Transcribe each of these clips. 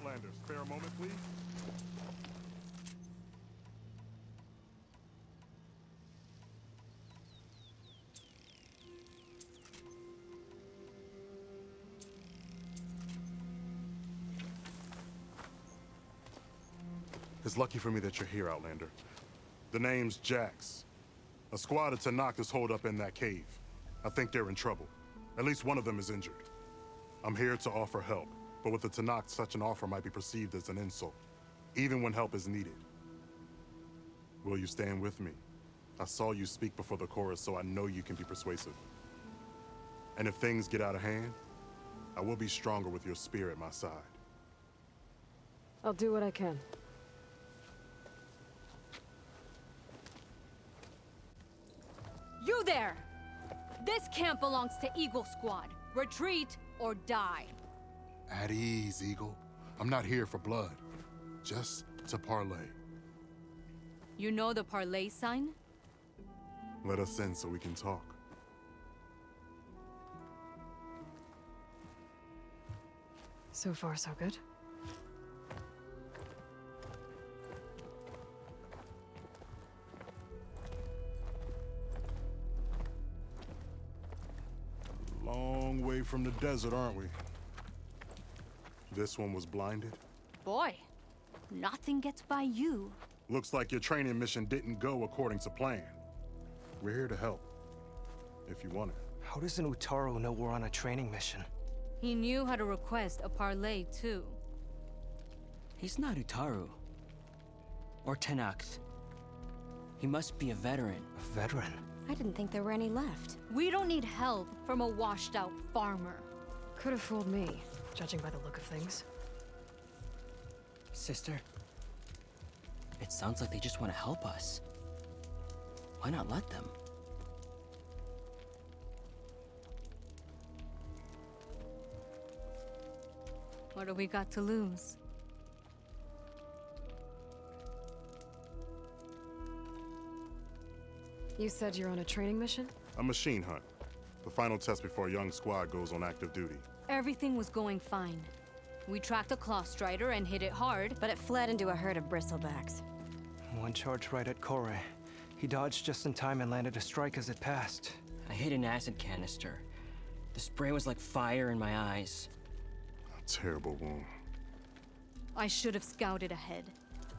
Outlander, spare a moment, please? It's lucky for me that you're here, Outlander. The name's Jax. A squad of Tenakth is holed up in that cave. I think they're in trouble. At least one of them is injured. I'm here to offer help, but with the Tenakth, such an offer might be perceived as an insult, even when help is needed. Will you stand with me? I saw you speak before the chorus, so I know you can be persuasive. And if things get out of hand, I will be stronger with your spear at my side. I'll do what I can. You there! This camp belongs to Eagle Squad. Retreat or die. At ease, Eagle. I'm not here for blood. Just to parlay. You know the parlay sign? Let us in so we can talk. So far, so good. Long way from the desert, aren't we? This one was blinded. Boy, nothing gets by you. Looks like your training mission didn't go according to plan. We're here to help, if you want it. How does an Utaru know we're on a training mission? He knew how to request a parlay, too. He's not Utaru. Or Tenakth. He must be a veteran. A veteran? I didn't think there were any left. We don't need help from a washed-out farmer. Could have fooled me, judging by the look of things. Sister, it sounds like they just want to help us. Why not let them? What do we got to lose? You said you're on a training mission? A machine hunt. The final test before a young squad goes on active duty. Everything was going fine. We tracked a claw strider and hit it hard, But it fled into a herd of bristlebacks. One charged right at Kore. He dodged just in time and landed a strike as it passed. I hit an acid canister. The spray was like fire in my eyes. A terrible wound. I should have scouted ahead,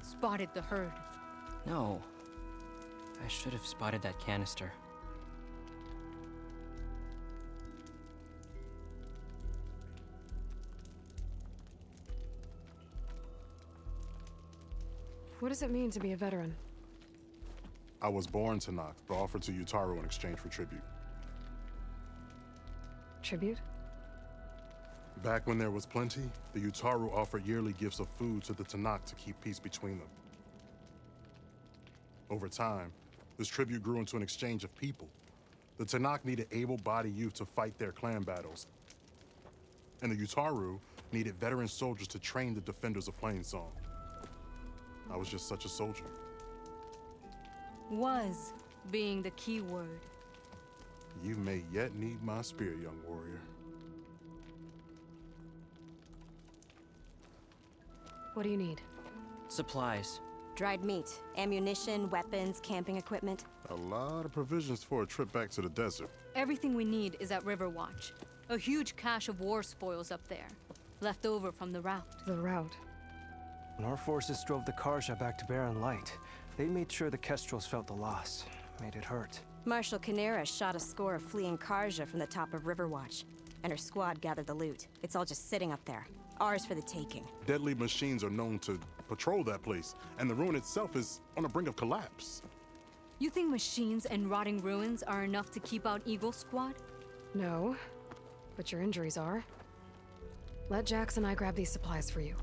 spotted the herd. No. I should have spotted that canister. What does it mean to be a veteran? I was born to Tenakth, but offered to Utaru in exchange for tribute. Tribute? Back when there was plenty, the Utaru offered yearly gifts of food to the Tenakth to keep peace between them. Over time, this tribute grew into an exchange of people. The Tenakth needed able-bodied youth to fight their clan battles. And the Utaru needed veteran soldiers to train the defenders of Plainsong. I was just such a soldier. Was being the key word. You may yet need my spear, young warrior. What do you need? Supplies. Dried meat, ammunition, weapons, camping equipment. A lot of provisions for a trip back to the desert. Everything we need is at Riverwatch. A huge cache of war spoils up there, left over from the rout. The route. When our forces drove the Karja back to Barren Light, they made sure the Kestrels felt the loss. Made it hurt. Marshal Canera shot a score of fleeing Karja from the top of Riverwatch, and her squad gathered the loot. It's all just sitting up there. Ours for the taking. Deadly machines are known to patrol that place, and the ruin itself is on the brink of collapse. You think machines and rotting ruins are enough to keep out Eagle Squad? No, but your injuries are. Let Jax and I grab these supplies for you.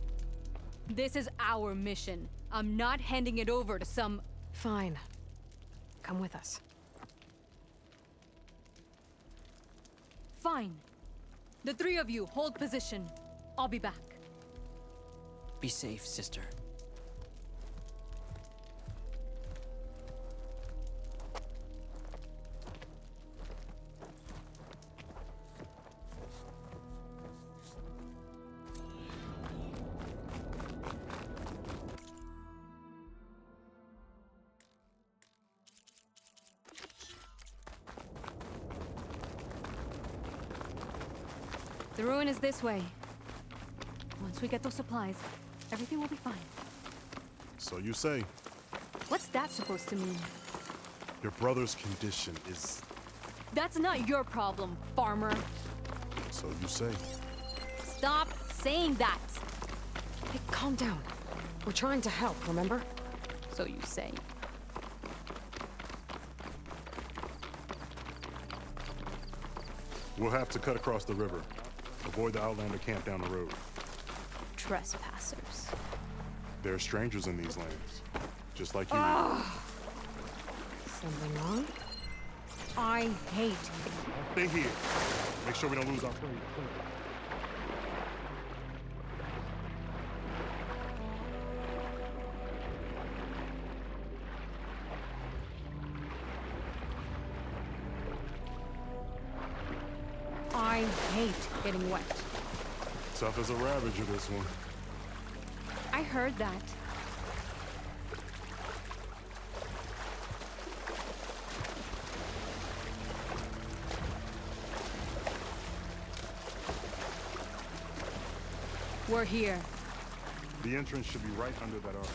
This is our mission. I'm not handing it over to some... Fine. Come with us. Fine. The three of you hold position. I'll be back. Be safe, sister. The ruin is this way. Once we get those supplies, everything will be fine. So you say. What's that supposed to mean? Your brother's condition is... That's not your problem, farmer. So you say. Stop saying that. Hey, calm down. We're trying to help, remember? So you say. We'll have to cut across the river. Avoid the Outlander camp down the road. Trespassers. There are strangers in these lands. Just like you. Something wrong? I hate. Stay here. Make sure we don't lose our trail. I hate getting wet. Tough as a ravager, this one. I heard that. We're here. The entrance should be right under that arch.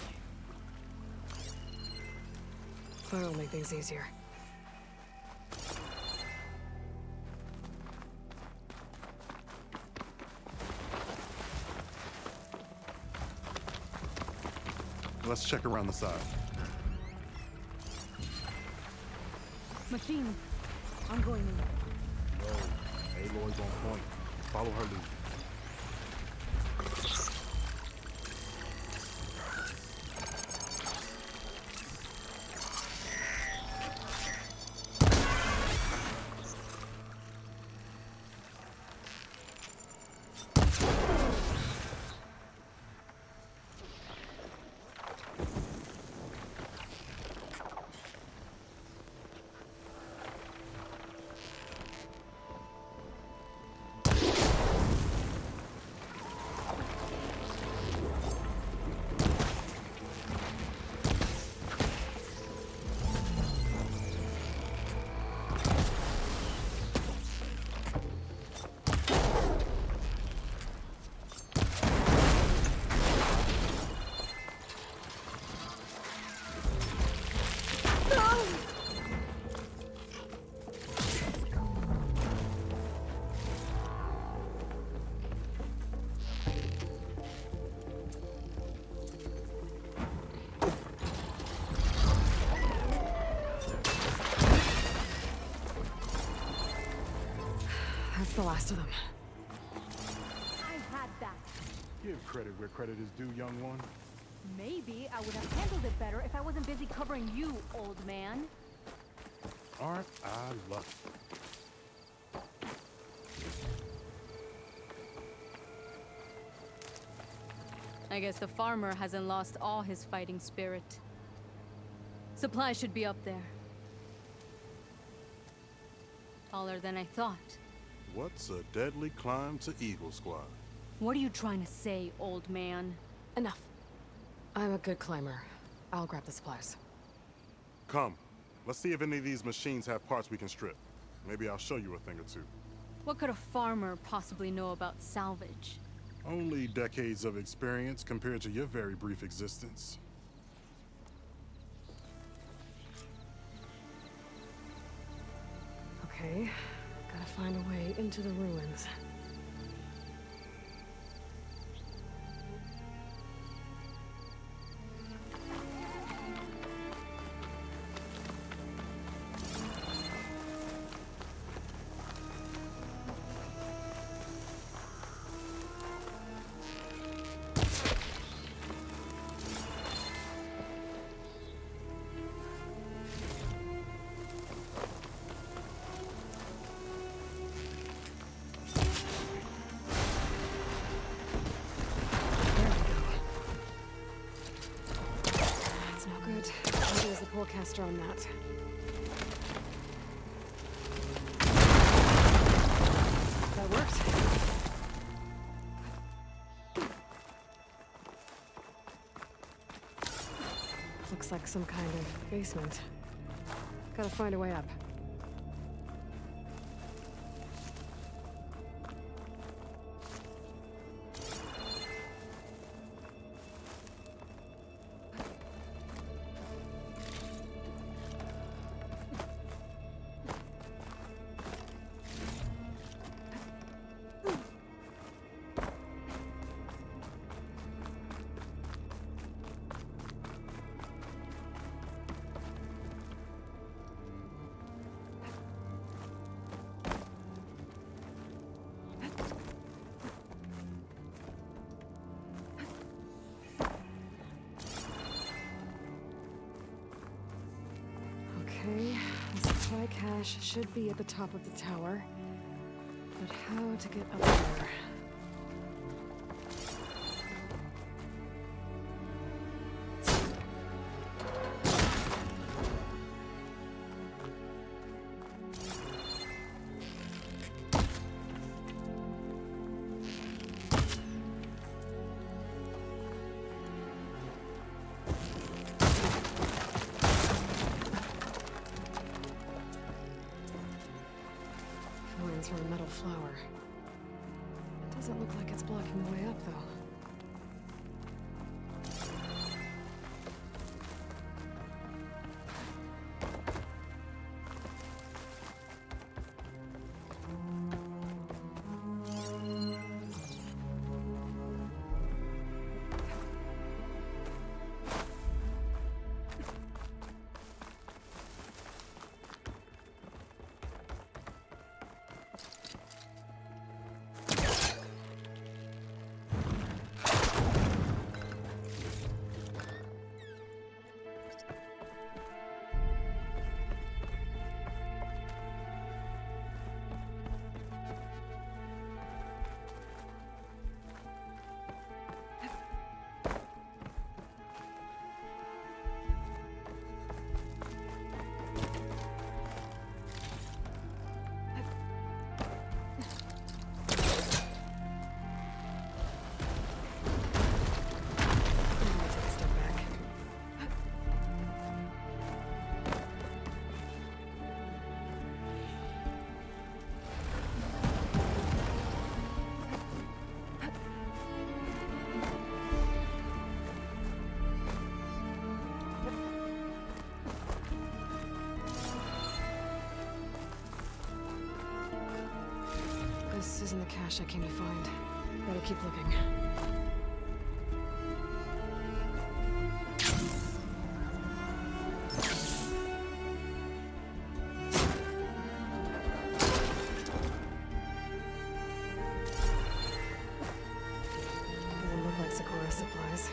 That'll make things easier. Let's check around the side. Machine. I'm going in. Whoa. Aloy's on point. Follow her lead. That's the last of them. I had that. Give credit where credit is due, young one. Maybe I would have handled it better if I wasn't busy covering you, old man. Aren't I lucky? I guess the farmer hasn't lost all his fighting spirit. Supplies should be up there. Taller than I thought. What's a deadly climb to Eagle Squad? What are you trying to say, old man? Enough. I'm a good climber. I'll grab the supplies. Come. Let's see if any of these machines have parts we can strip. Maybe I'll show you a thing or two. What could a farmer possibly know about salvage? Only decades of experience compared to your very brief existence. Okay, gotta find a way into the ruins. There's the pullcaster on that. That worked. Looks like some kind of basement. Gotta find a way up. cache should be at the top of the tower. But how to get up there? Lines from a metal flower. Doesn't look like it's blocking the way up, though. Take a step back. This isn't the cache I came to find. Better keep looking. Doesn't look like Sakura supplies.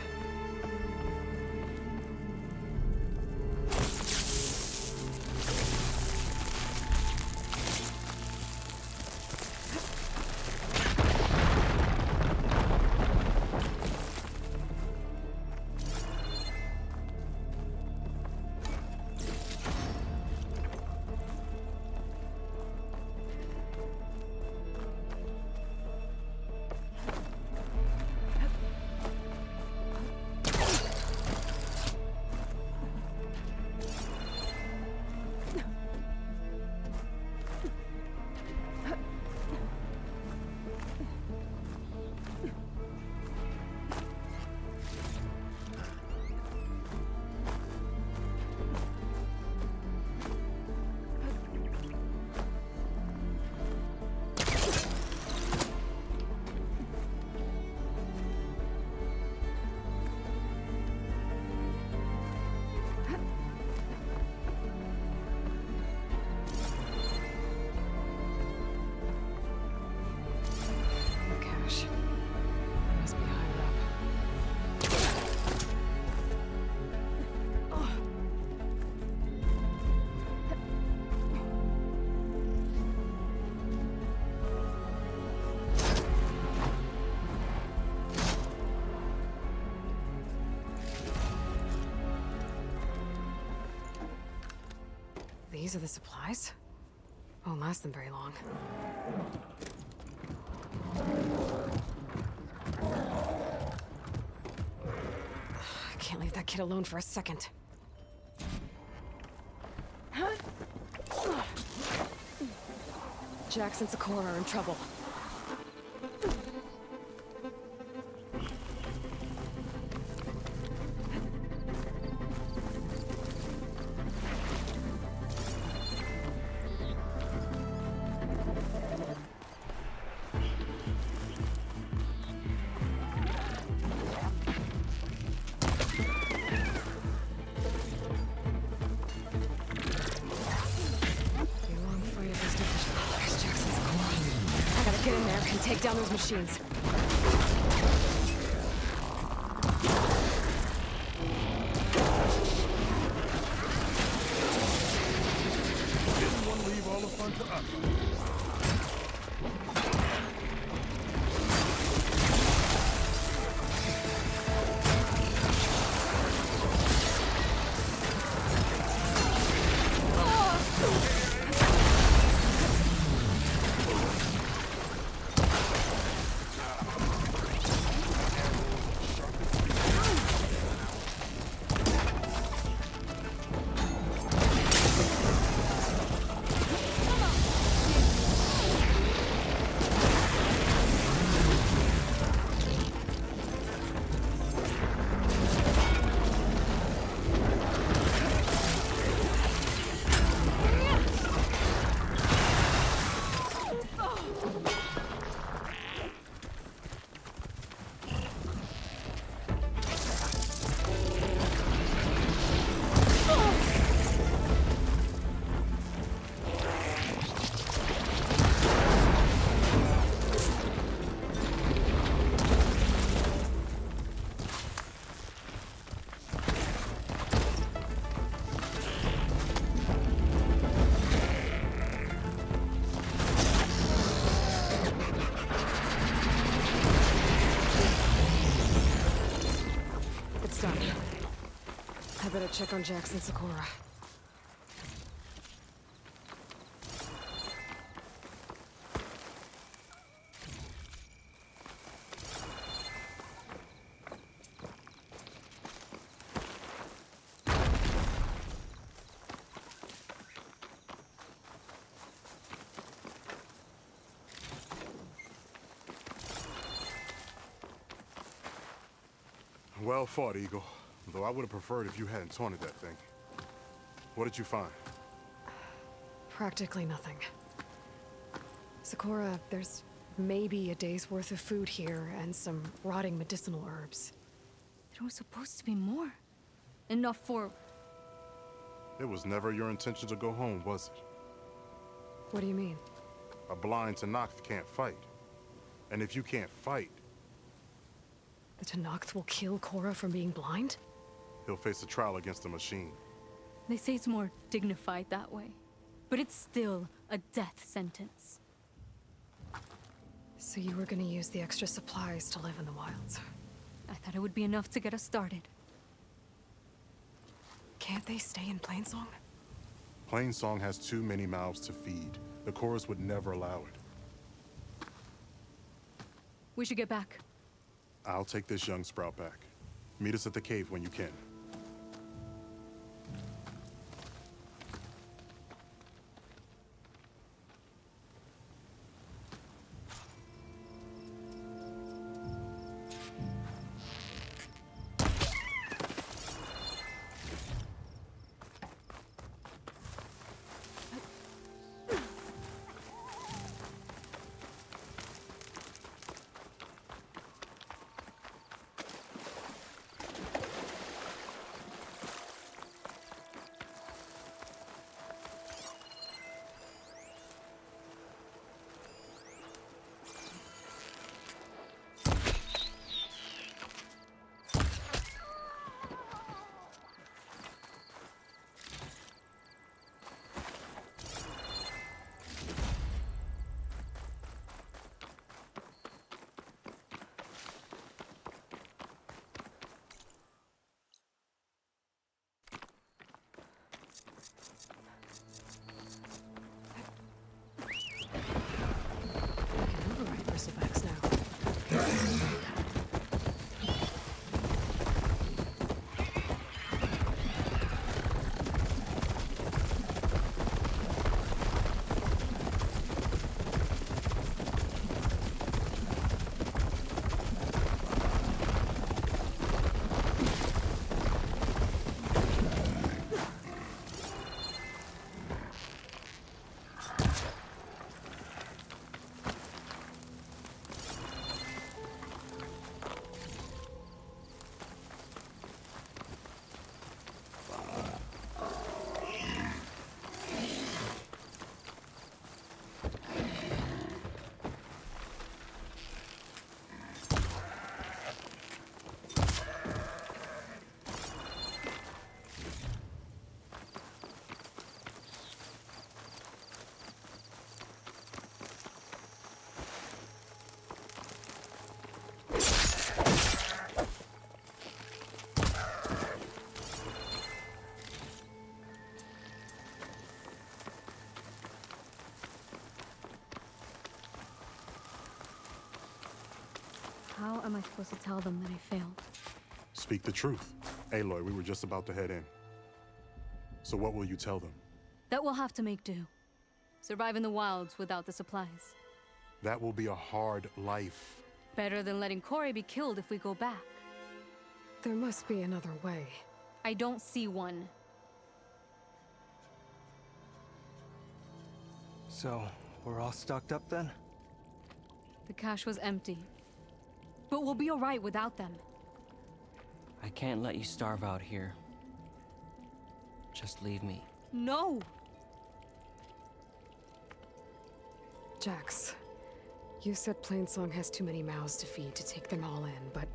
The cache. Must be higher up. These are the supplies? Won't last them very long. I can't leave that kid alone for a second. Jax and Sakura are in trouble. Get in there and take down those machines. Didn't want Elefante Apa. It's done. I better check on Jax and Sakura. Well fought, Eagle. Though I would have preferred if you hadn't taunted that thing. What did you find? Practically nothing. Sakura, there's maybe a day's worth of food here and some rotting medicinal herbs. There was supposed to be more. Enough for... It was never your intention to go home, was it? What do you mean? A blind Tenakth can't fight. And if you can't fight, The Tenakth will kill Korra from being blind? he'll face a trial against the machine. They say it's more dignified that way. But it's still a death sentence. So you were gonna use the extra supplies to live in the wilds. I thought it would be enough to get us started. Can't they stay in Plainsong? Plainsong has too many mouths to feed. The chorus would never allow it. We should get back. I'll take this young sprout back. Meet us at the cave when you can. How am I supposed to tell them that I failed? Speak the truth. Aloy, we were just about to head in. So what will you tell them? That we'll have to make do. Survive in the wilds without the supplies. That will be a hard life. Better than letting Corey be killed if we go back. There must be another way. I don't see one. So, we're all stocked up then? The cache was empty. But we'll be alright without them. I can't let you starve out here. Just leave me. No! Jax, you said Plainsong has too many mouths to feed to take them all in, but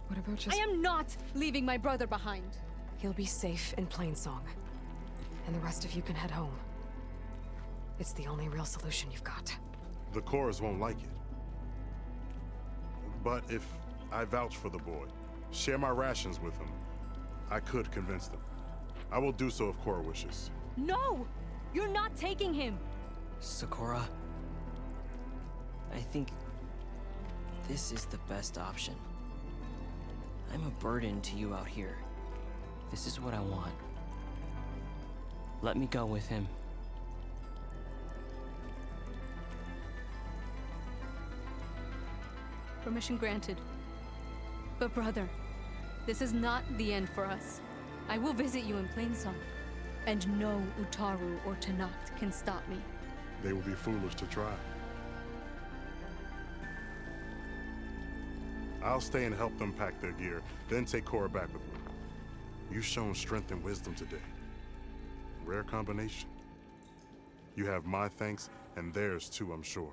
what about just... I am not leaving my brother behind. He'll be safe in Plainsong, and the rest of you can head home. It's the only real solution you've got. The Cores won't like it. But if I vouch for the boy, share my rations with him, I could convince them. I will do so if Cora wishes. No! You're not taking him! Sakura, I think this is the best option. I'm a burden to you out here. This is what I want. Let me go with him. Permission granted. But brother, this is not the end for us. I will visit you in Plainsong. And no Utaru or Tenakt can stop me. They will be foolish to try. I'll stay and help them pack their gear, then take Cora back with me. You've shown strength and wisdom today. Rare combination. You have my thanks, and theirs too, I'm sure.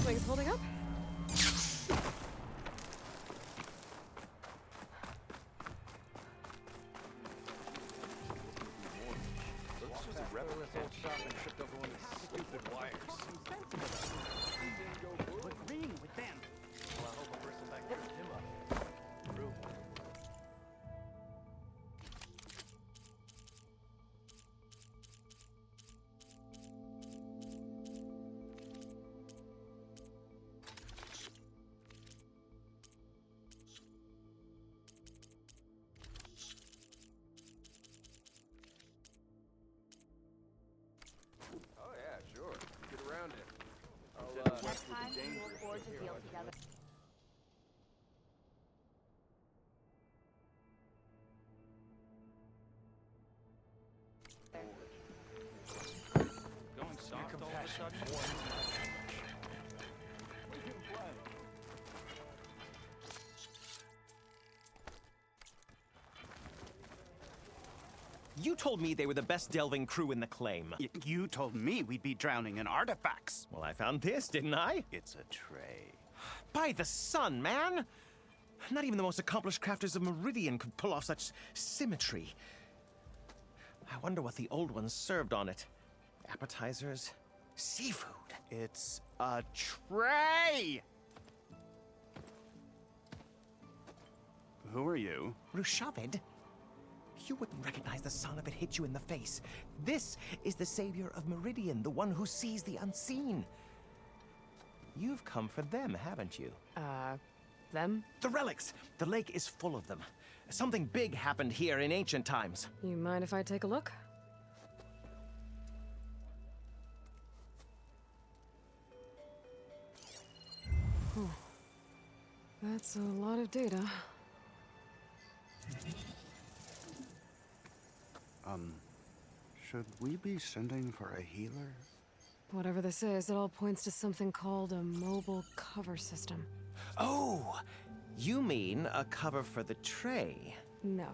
Wings holding up? Next time, we will forge a deal together. Going soft all of a sudden? You told me they were the best delving crew in the claim. You told me we'd be drowning in artifacts. Well, I found this, didn't I? It's a tray. By the sun, man! Not even the most accomplished crafters of Meridian could pull off such symmetry. I wonder what the old ones served on it. Appetizers, seafood. It's a tray! Who are you? Rushavid? You wouldn't recognize the sun if it hit you in the face. This is the savior of Meridian, the one who sees the unseen. You've come for them, haven't you? Them? The relics! The lake is full of them. Something big happened here in ancient times. You mind if I take a look? That's a lot of data. Should we be sending for a healer? Whatever this is, it all points to something called a mobile cover system. Oh! You mean a cover for the tray? No.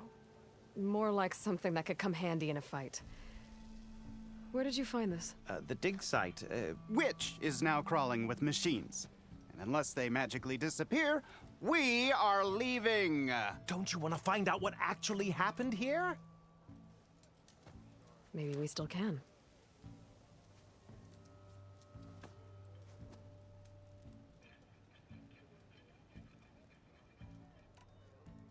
More like something that could come handy in a fight. Where did you find this? The dig site, Which is now crawling with machines. And unless they magically disappear, we are leaving! Don't you want to find out what actually happened here? Maybe we still can.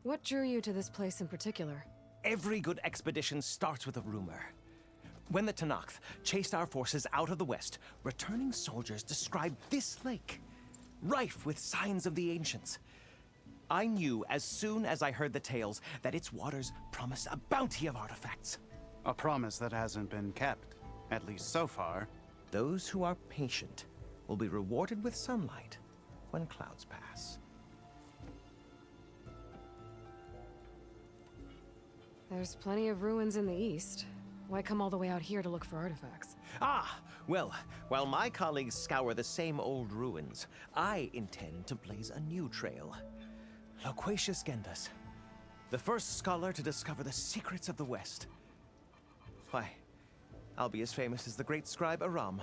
What drew you to this place in particular? Every good expedition starts with a rumor. When the Tenakth chased our forces out of the west, returning soldiers described this lake, rife with signs of the ancients. I knew as soon as I heard the tales that its waters promised a bounty of artifacts. A promise that hasn't been kept, at least so far. Those who are patient will be rewarded with sunlight when clouds pass. There's plenty of ruins in the east. Why come all the way out here to look for artifacts? Ah, well, while my colleagues scour the same old ruins, I intend to blaze a new trail. Loquacious Gendas, the first scholar to discover the secrets of the West. Why, I'll be as famous as the great scribe Aram.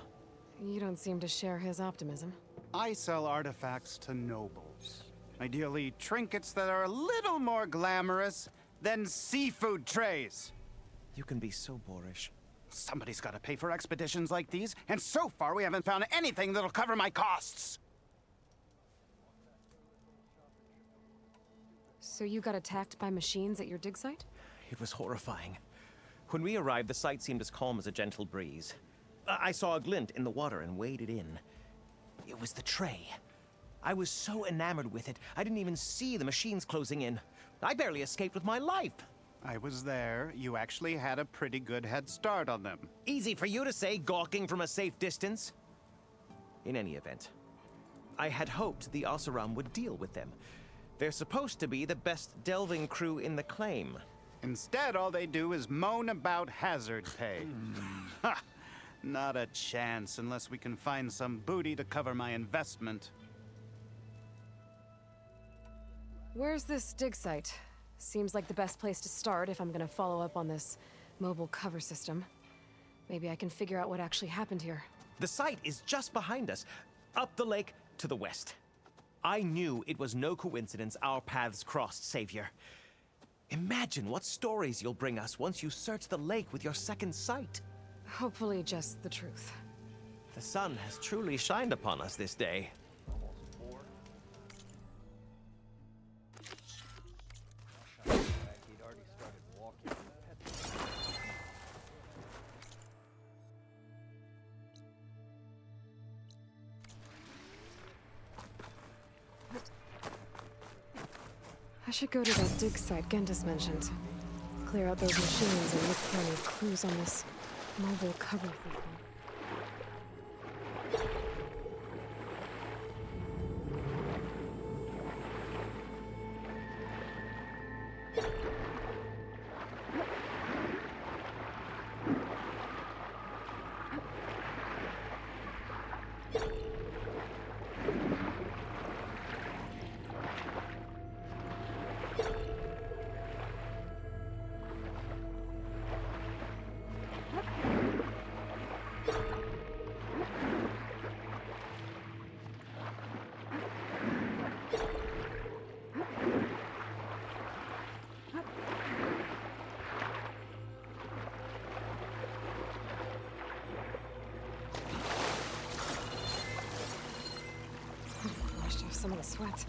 You don't seem to share his optimism. I sell artifacts to nobles. Ideally, trinkets that are a little more glamorous than seafood trays. You can be so boorish. Somebody's got to pay for expeditions like these, and so far we haven't found anything that'll cover my costs. So you got attacked by machines at your dig site? It was horrifying. When we arrived, the sight seemed as calm as a gentle breeze. I saw a glint in the water and waded in. It was the tray. I was so enamored with it, I didn't even see the machines closing in. I barely escaped with my life. I was there. You actually had a pretty good head start on them. Easy for you to say, gawking from a safe distance. In any event, I had hoped the Oseram would deal with them. They're supposed to be the best delving crew in the claim. Instead, all they do is moan about hazard pay. Ha! Not a chance unless we can find some booty to cover my investment. Where's this dig site? Seems like the best place to start if I'm gonna follow up on this mobile cover system. Maybe I can figure out what actually happened here. The site is just behind us, up the lake to the west. I knew it was no coincidence our paths crossed, Savior. Imagine what stories you'll bring us once you search the lake with your second sight. Hopefully just the truth. The sun has truly shined upon us this day. I should go to that dig site Gendas mentioned. Clear out those machines and look for any clues on this mobile cover system. some of the sweat.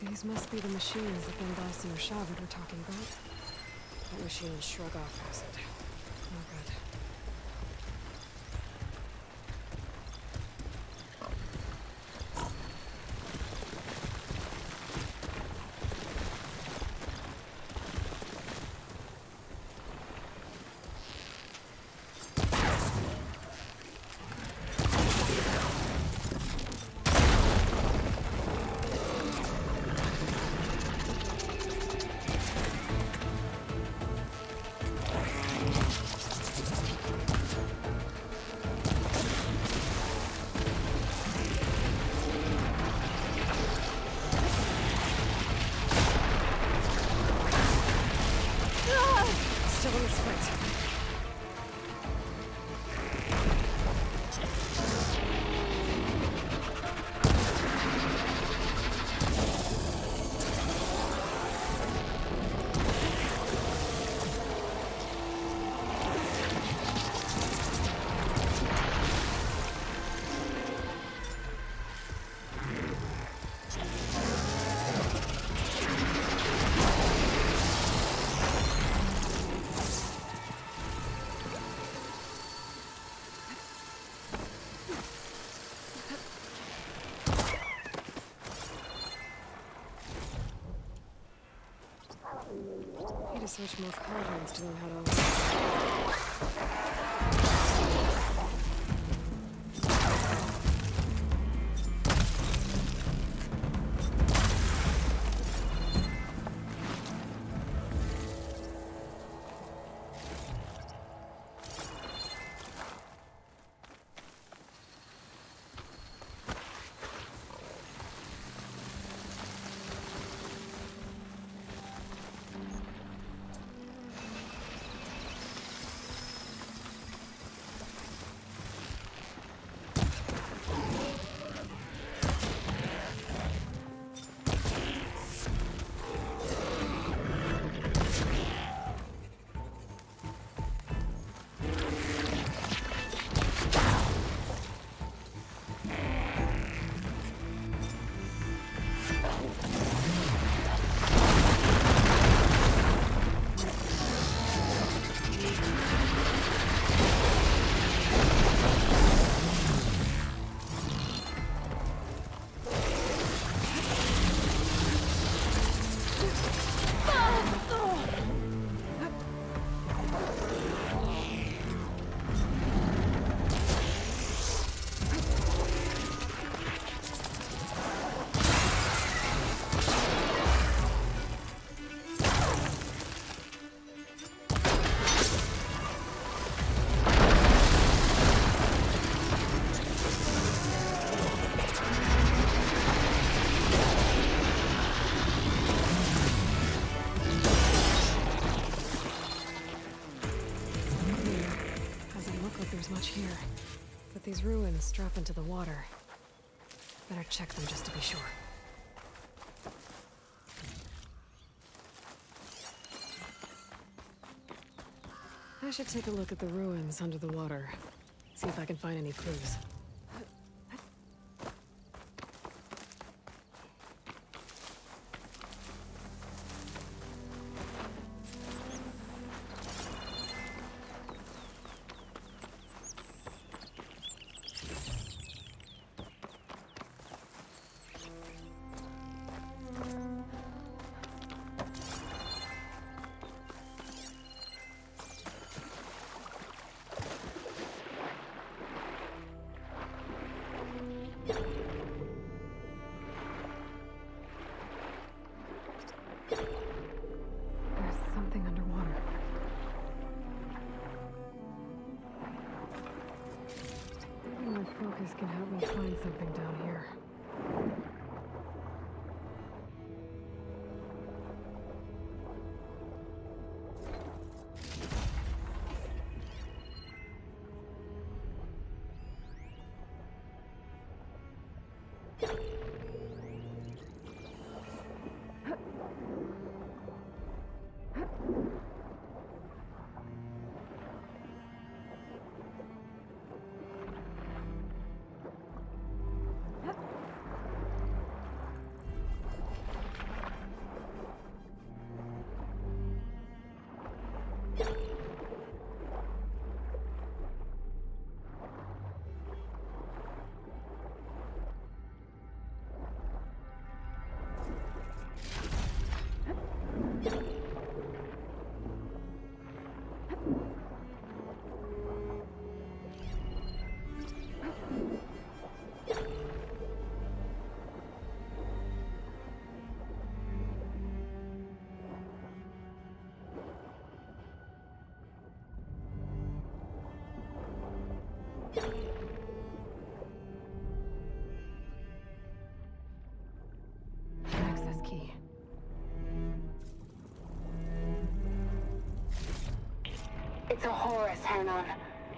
These must be the machines that Bendasi or Shavard were talking about. That machine in Shruggoff acid. Oh, good. Still in his foot. Need to search more cauldrons to learn how to... Much here, but these ruins drop into the water. Better check them just to be sure. I should take a look at the ruins under the water. See if I can find any clues. focus can help me find something down here. Access key. It's a Horus, Hernon.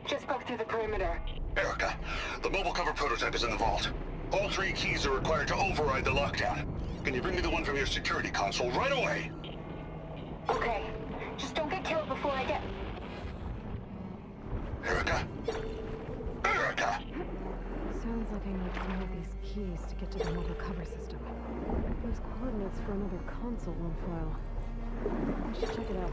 Just broke through the perimeter. Erica, the mobile cover prototype is in the vault. All 3 keys are required to override the lockdown. Can you bring me the one from your security console right away? Okay. Just don't get killed before I get... Erica? Erica! Sounds like I need one of these keys to get to the mobile cover system. There's coordinates for another console on file. I should check it out.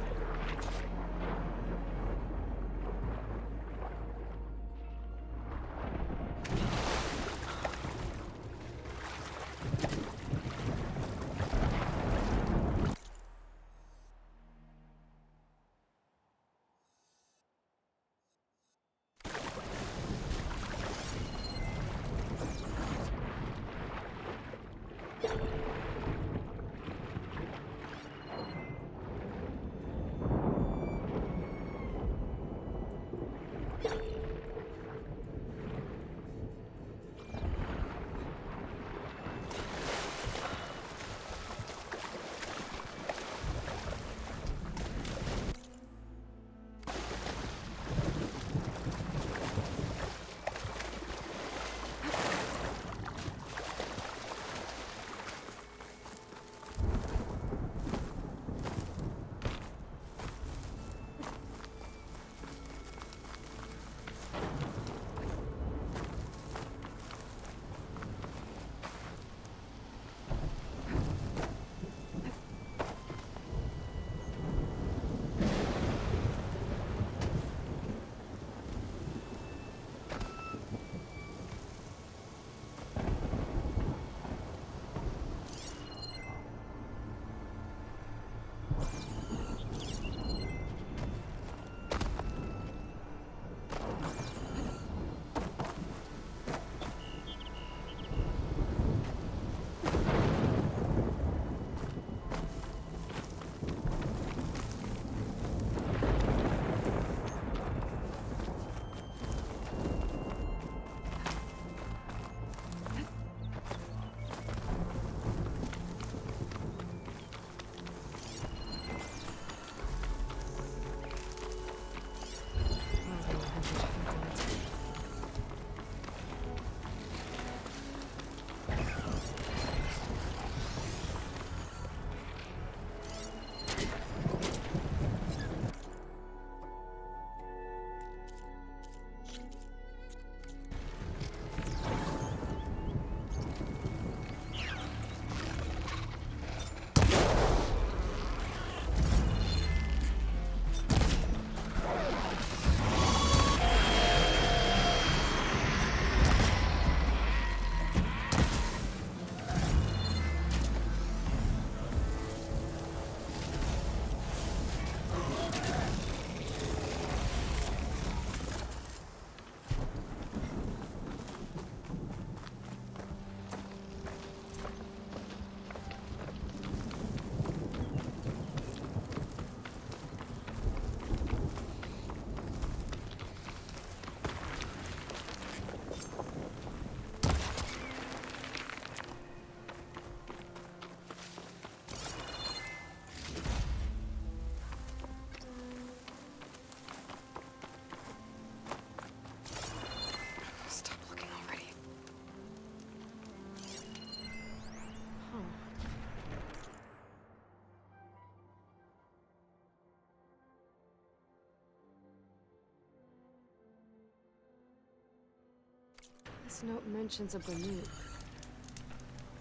This note mentions a Banut.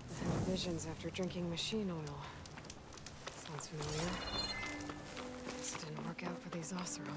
I had visions after drinking machine oil. Sounds familiar. Guess it didn't work out for these Oseram.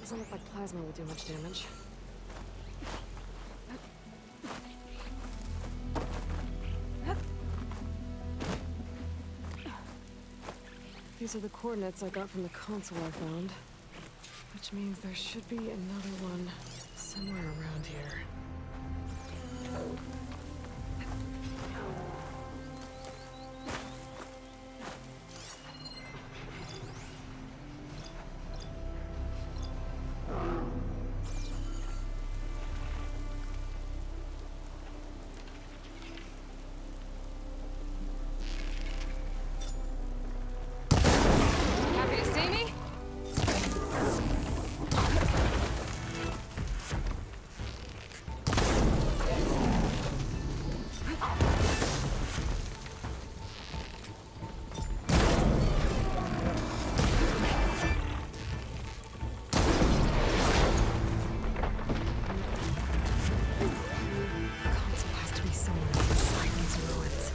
Doesn't look like plasma will do much damage. These are the coordinates I got from the console I found. Which means there should be another one somewhere around here. Happy to see me? Console has to be somewhere inside these ruins.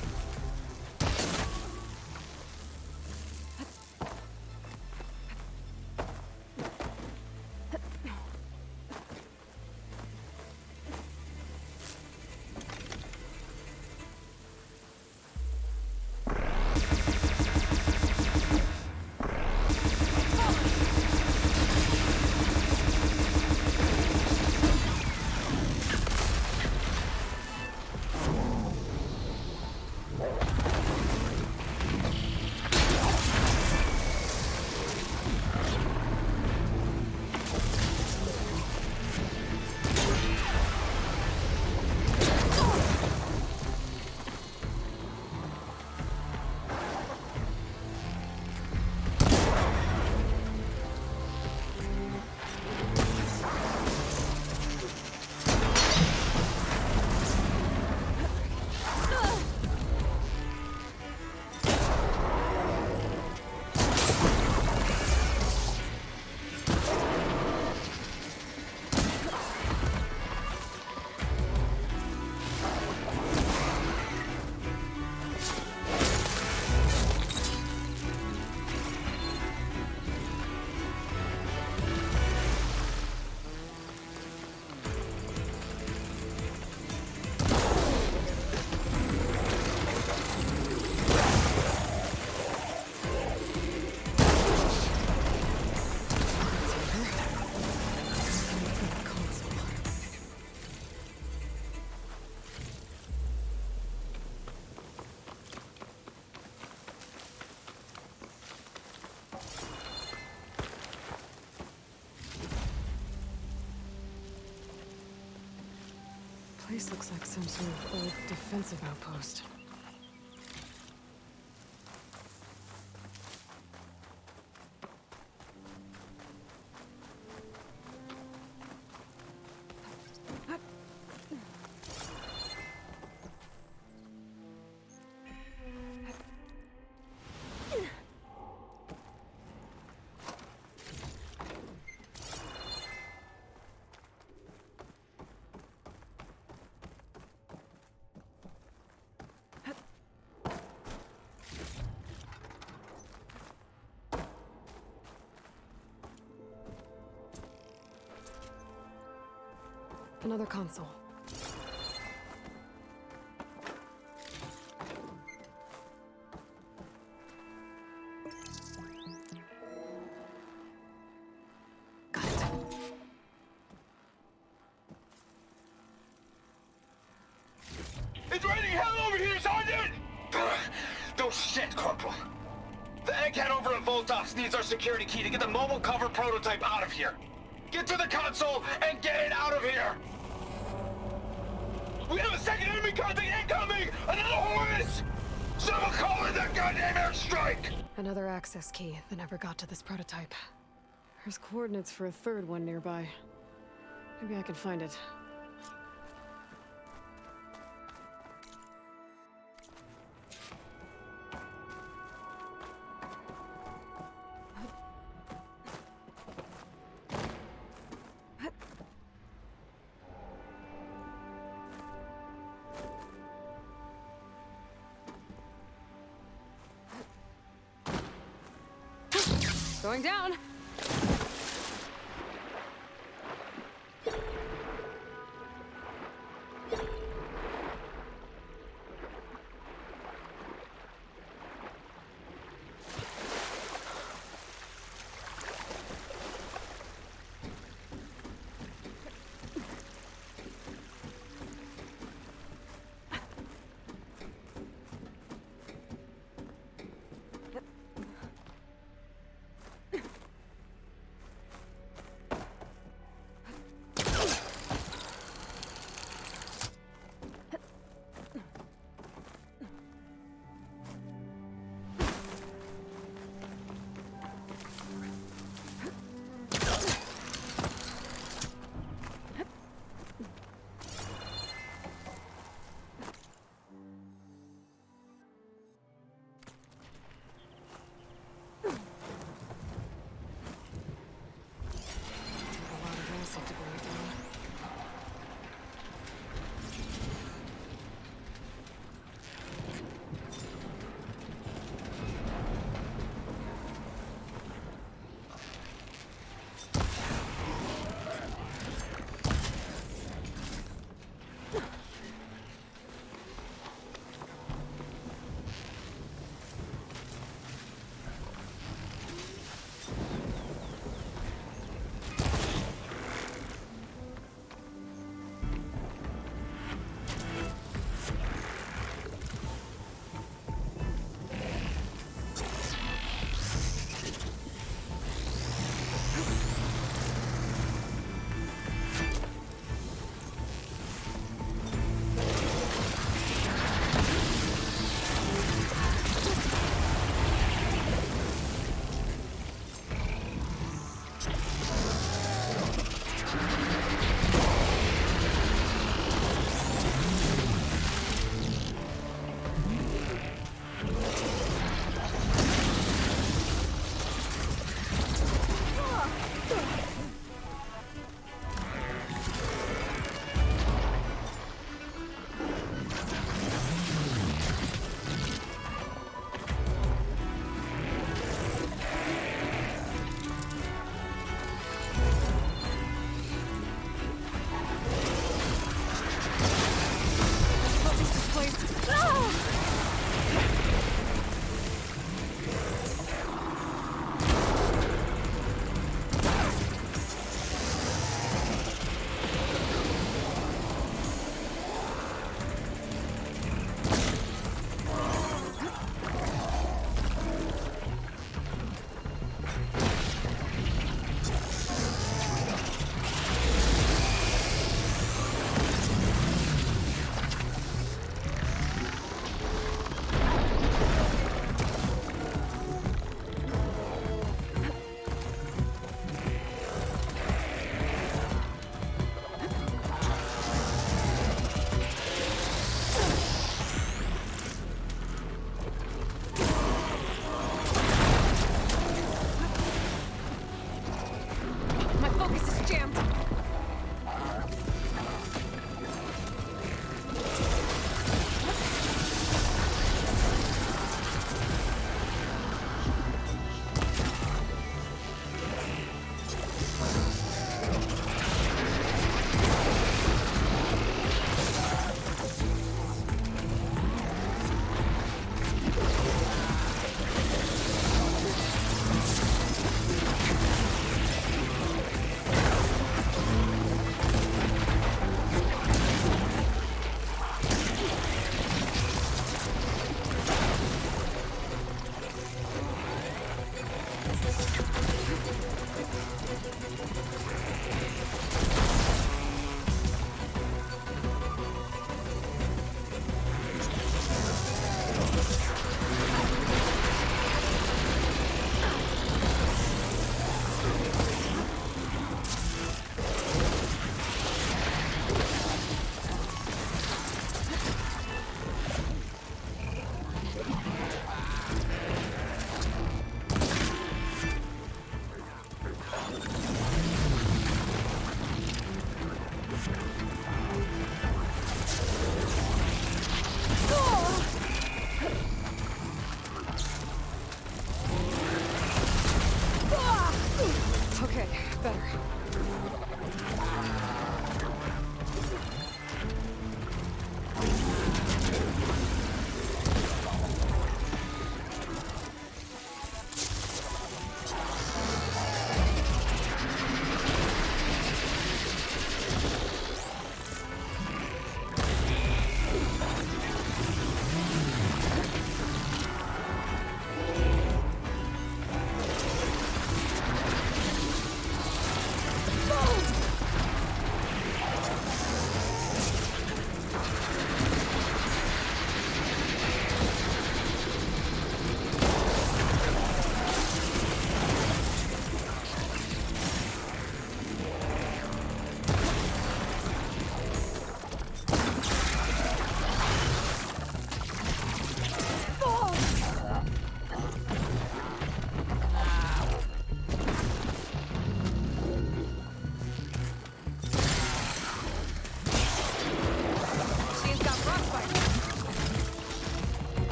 Place looks like some sort of old defensive outpost. Another console. Got it. It's raining hell over here, Sergeant! No shit, Corporal. The egghead over at Voltox needs our security key to get the mobile cover prototype out of here. Get to the console and get it out of here! We have a second enemy contact incoming! Another Horus! Someone call in that goddamn airstrike! Another access key that never got to this prototype. There's coordinates for a third one nearby. Maybe I can find it. Going down!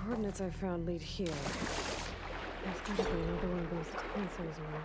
coordinates I found lead here. There's gotta be another one of those consoles around.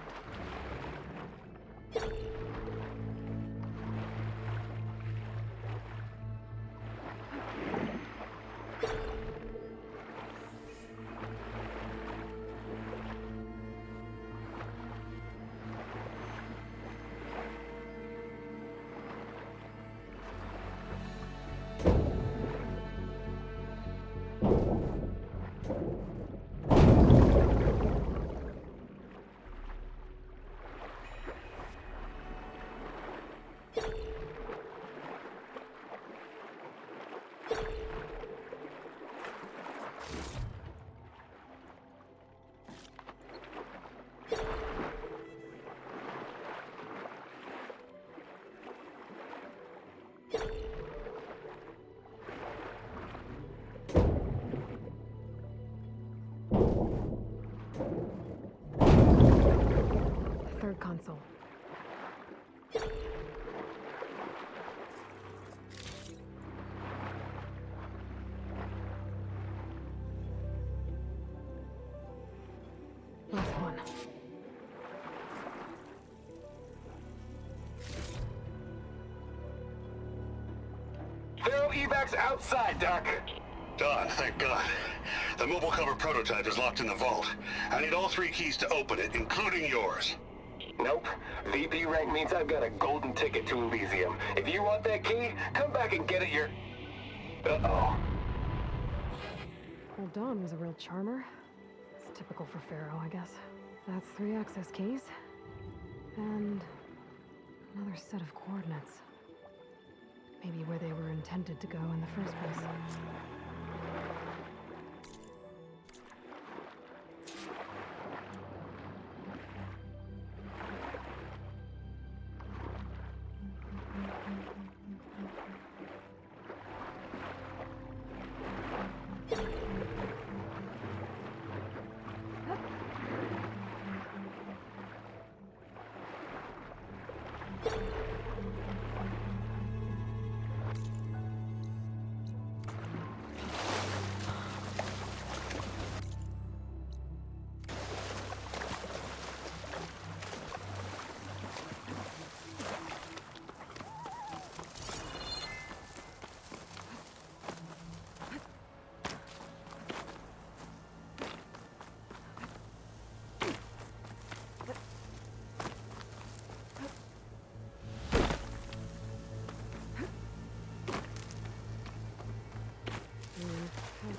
Third console. Last one. They're evacs outside, Doc. Done, thank God. The mobile cover prototype is locked in the vault. I need all 3 keys to open it, including yours. Nope. VP rank means I've got a golden ticket to Elysium. If you want that key, come back and get it Uh-oh. Well, Dawn was a real charmer. It's typical for Pharaoh, I guess. That's 3 access keys. And another set of coordinates. Maybe where they were intended to go in the first place.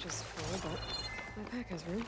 Just full, but my pack has room.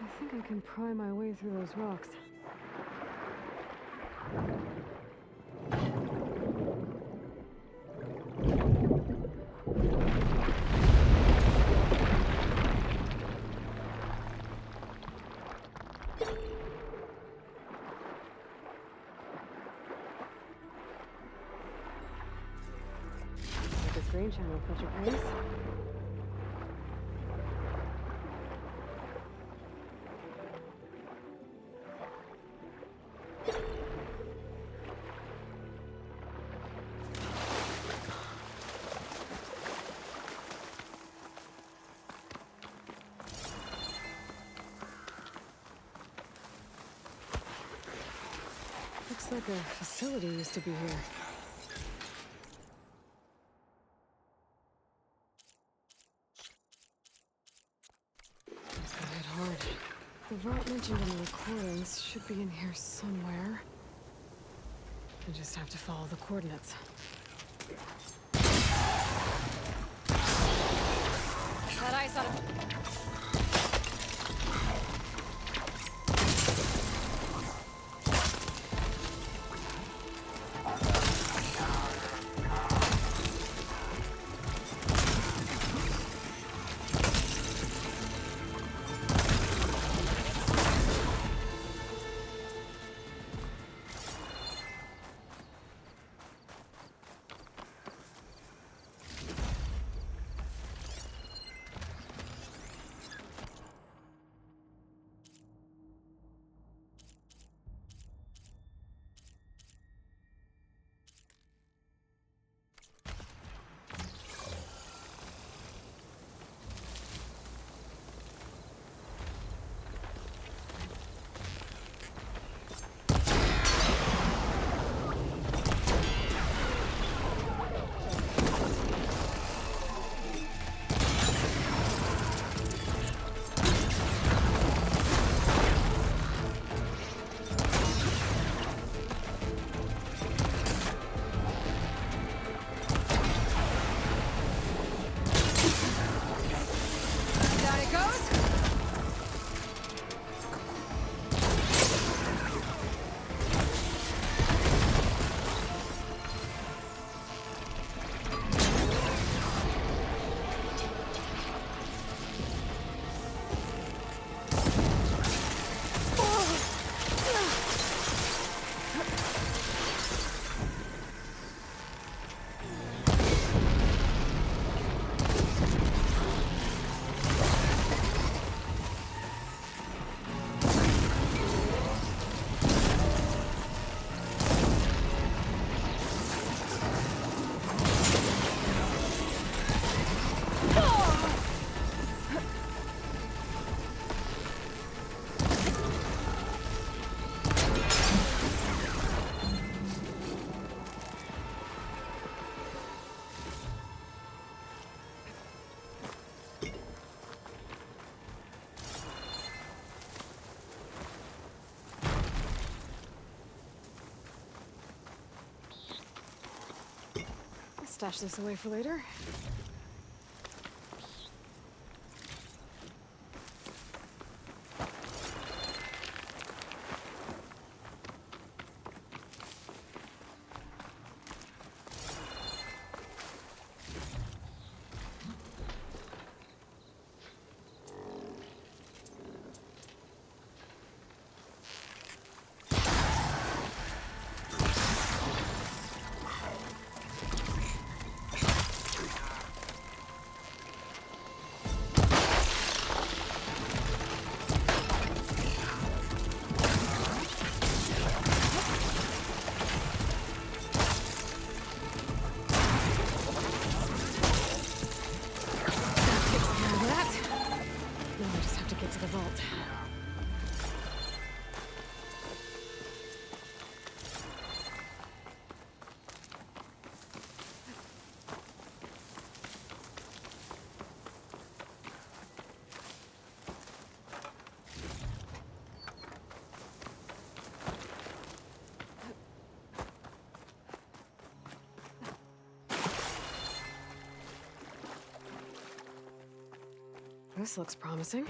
I think I can pry my way through those rocks. Like this green channel fetch your pace. Looks like a facility used to be here. Gotta hit hard. The vault mentioned in the recordings should be in here somewhere. I just have to follow the coordinates. That ice ought to... Stash this away for later. This looks promising.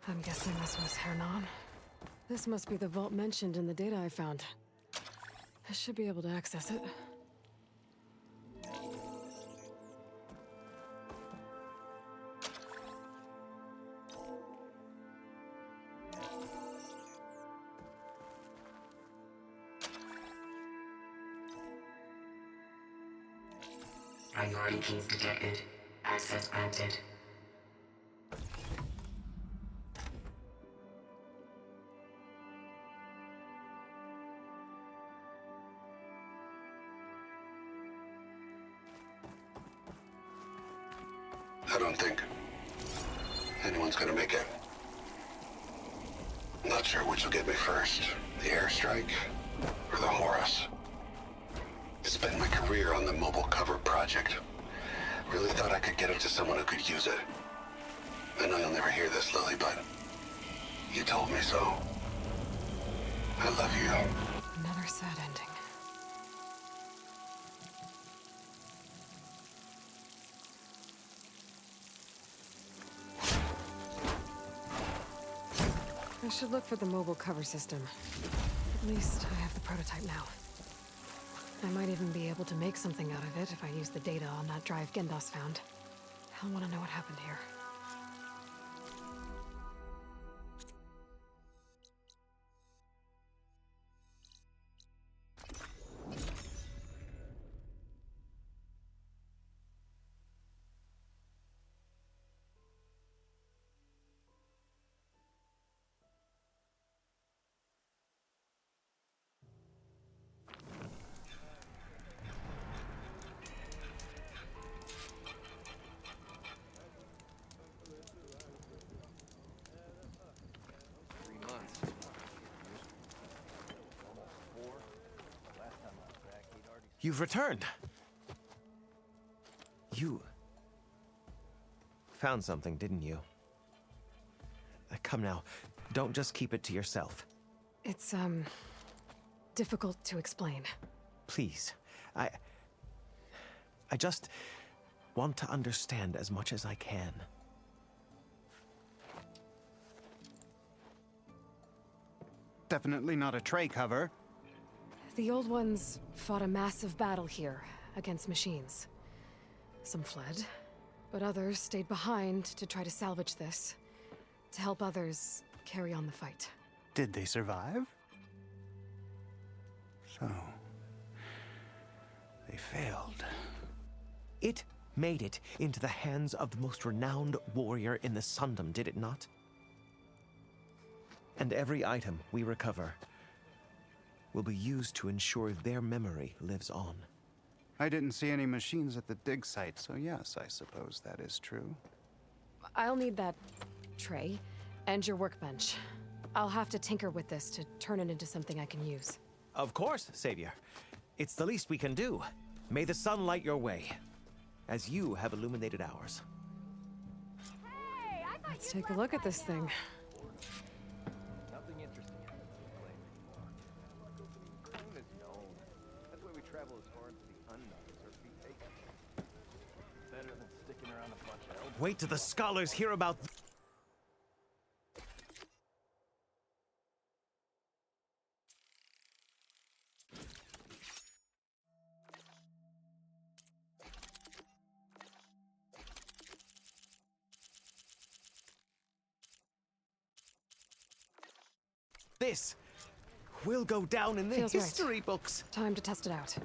I'm guessing this was Hernan. This must be the vault mentioned in the data I found. I should be able to access it. Priority keys detected. Access granted. I don't think anyone's gonna make it. Not sure which will get me first, the airstrike or the Horus. Spent my career on the mobile cover project. Really thought I could get it to someone who could use it. I know you'll never hear this, Lily, but you told me so. I love you. Another sad ending. I should look for the mobile cover system. At least I have the prototype now. I might even be able to make something out of it if I use the data on that drive Gendas found. I'll want to know what happened here. You've returned. You found something, didn't you? Come now, don't just keep it to yourself. It's, difficult to explain. Please, I just want to understand as much as I can. Definitely not a tray cover. The old ones fought a massive battle here against machines. Some fled, but others stayed behind to try to salvage this, to help others carry on the fight. Did they survive? So, they failed. It made it into the hands of the most renowned warrior in the Sundom, did it not? And every item we recover will be used to ensure their memory lives on. I didn't see any machines at the dig site, so yes, I suppose that is true. I'll need that tray and your workbench. I'll have to tinker with this to turn it into something I can use. Of course, Savior. It's the least we can do. May the sun light your way, as you have illuminated ours. Let's take a look at this thing. Nothing interesting happens in the claim anymore. Known is known. That's why we travel as far into the unknown as our feet take us. Better than sticking around a bunch of elbows. Wait till the scholars hear about... This will go down in the Feels history right. books. Time to test it out.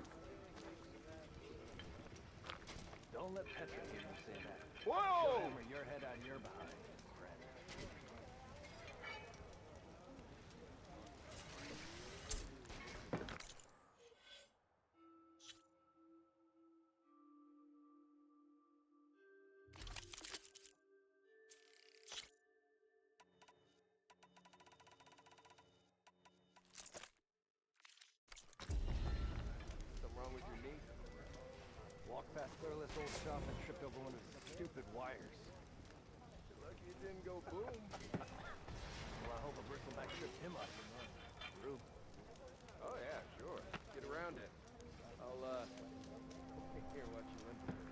Don't let Petra hear you say that. Whoa! Hammer your head out of your behind, friend. Something wrong with your knee? Walked past Thurless old shop and tripped over one of his stupid wires. You're lucky it didn't go boom. Well, I hope a bristleback tripped him up. True. Oh yeah, sure. Get around it. I'll hear what you went through.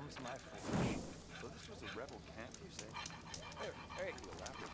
was my fault. So this was a rebel camp, you say? Hey, you elaborate.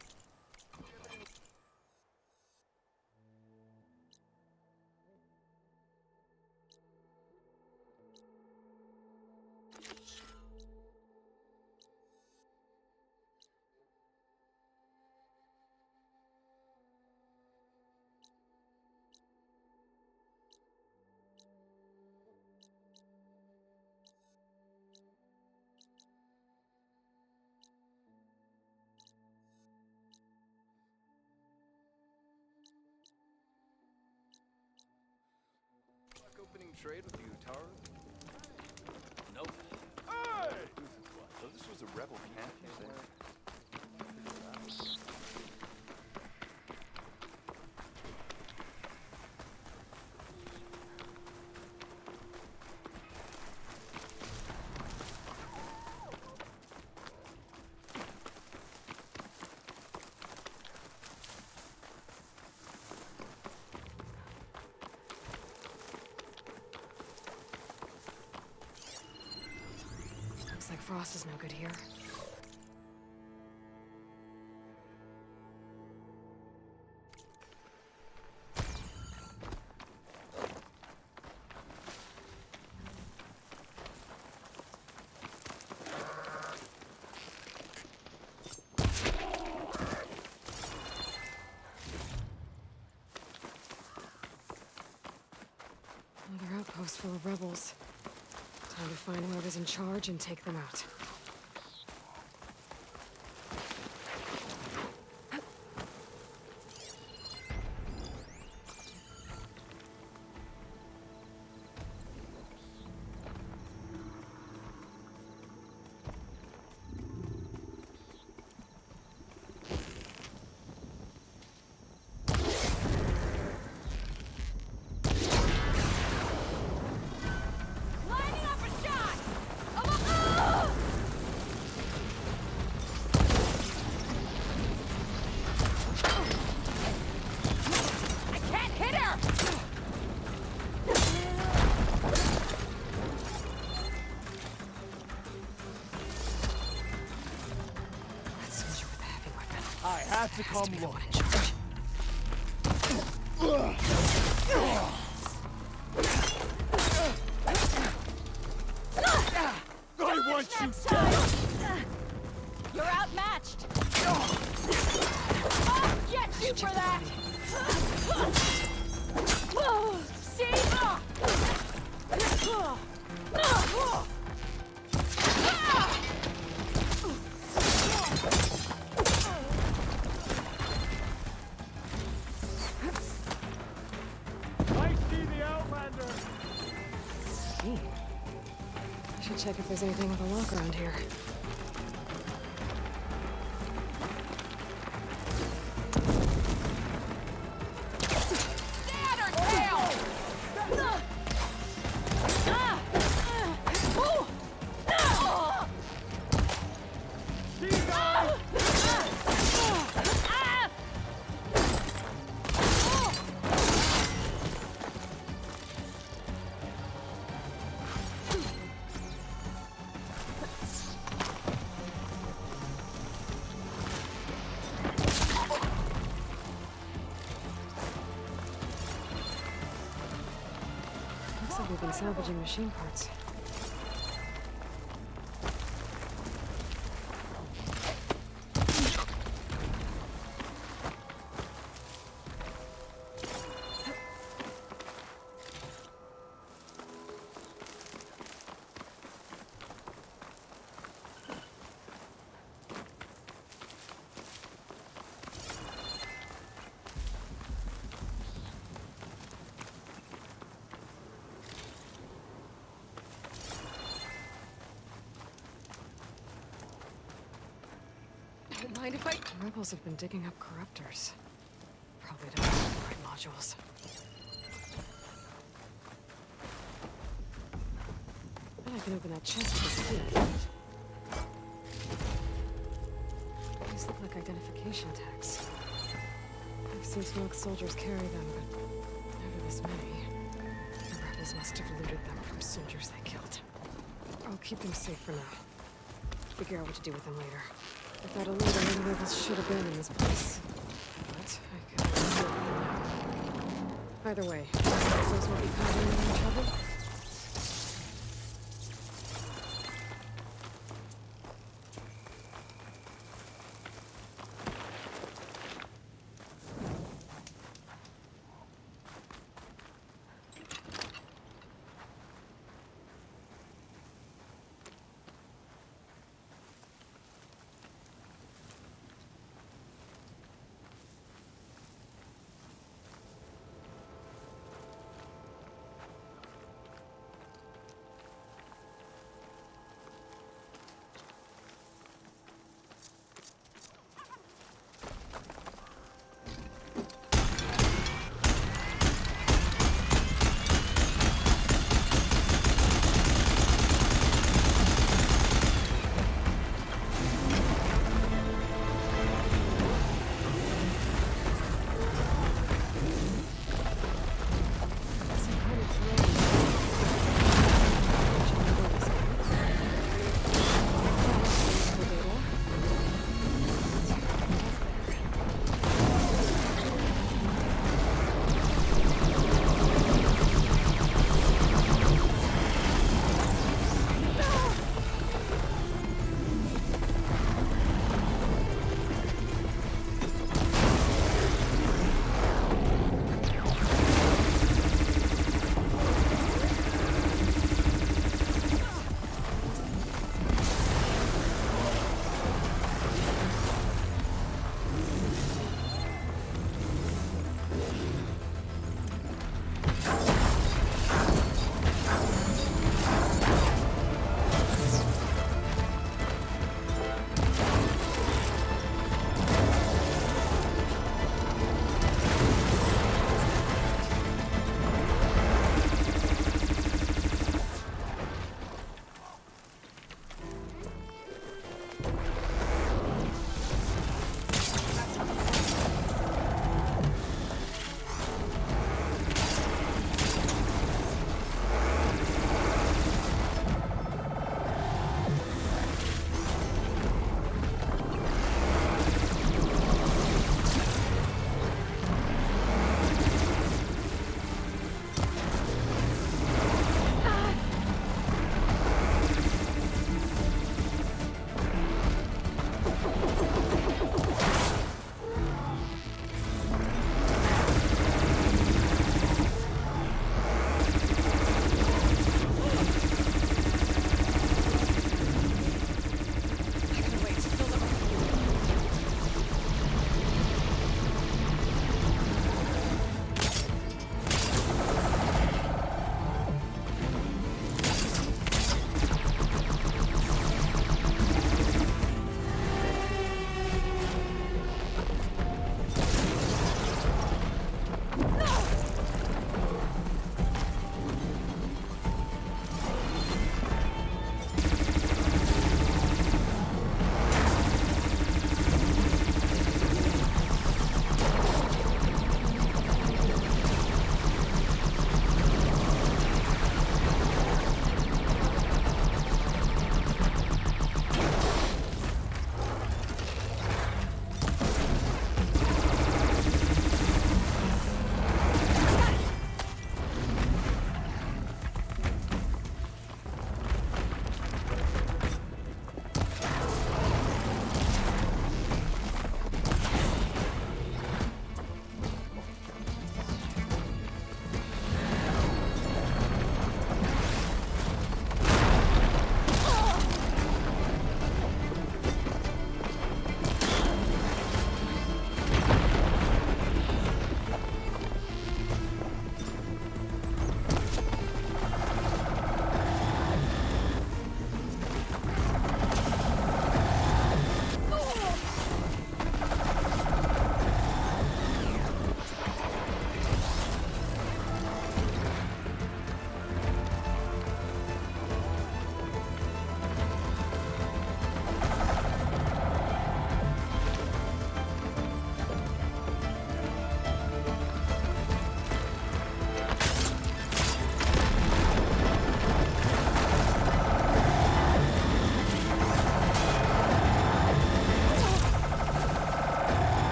Opening trade with you, Utaru? Nope. Hey! So this was a rebel camp, you say? Looks like Frost is no good here. Another outpost full of rebels. Time to find whoever's in charge and take them out. I have to come look. I want you dead! You're outmatched! I'll get you for that! I should check if there's anything with a lock around here. Looks like we've been salvaging machine parts. Mind if I... The rebels have been digging up corruptors. Probably to upgrade modules. Bet I can open that chest with this key. These look like identification tags. I've seen Smoke soldiers carry them, but never this many. The rebels must have looted them from soldiers they killed. I'll keep them safe for now. Figure out what to do with them later. If that Elita knew where this should have been in this place. But I could see it. Either way, those won't be causing any trouble.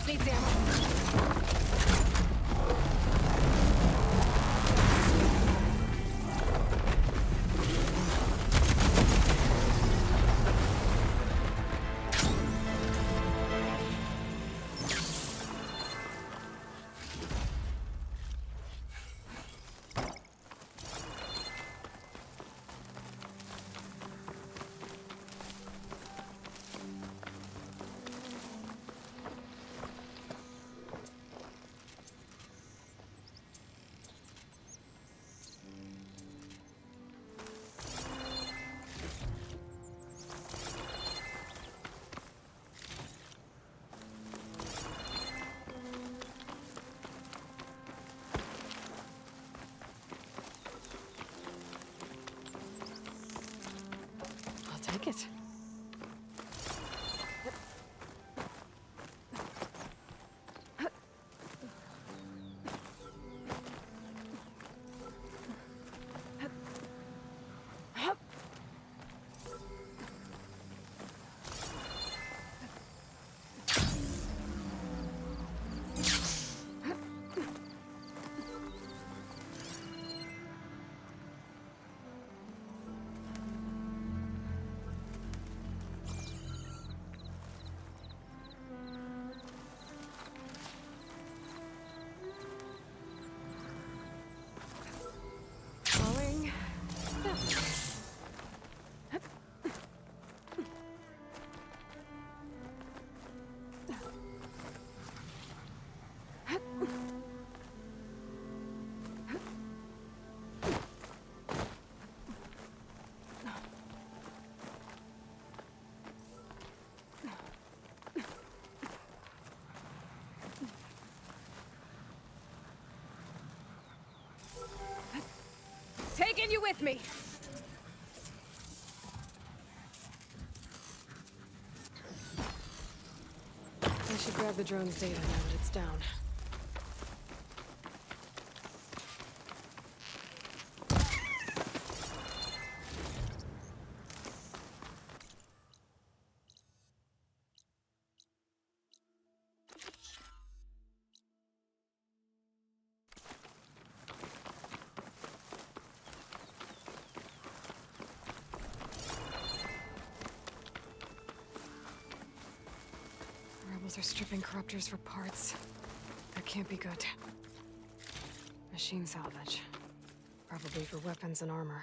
This needs ammo. I'll take it. Going that way. Taking you with me. I should grab the drone's data now that it's down. Rebels are stripping corruptors for parts. That can't be good. Machine salvage. Probably for weapons and armor.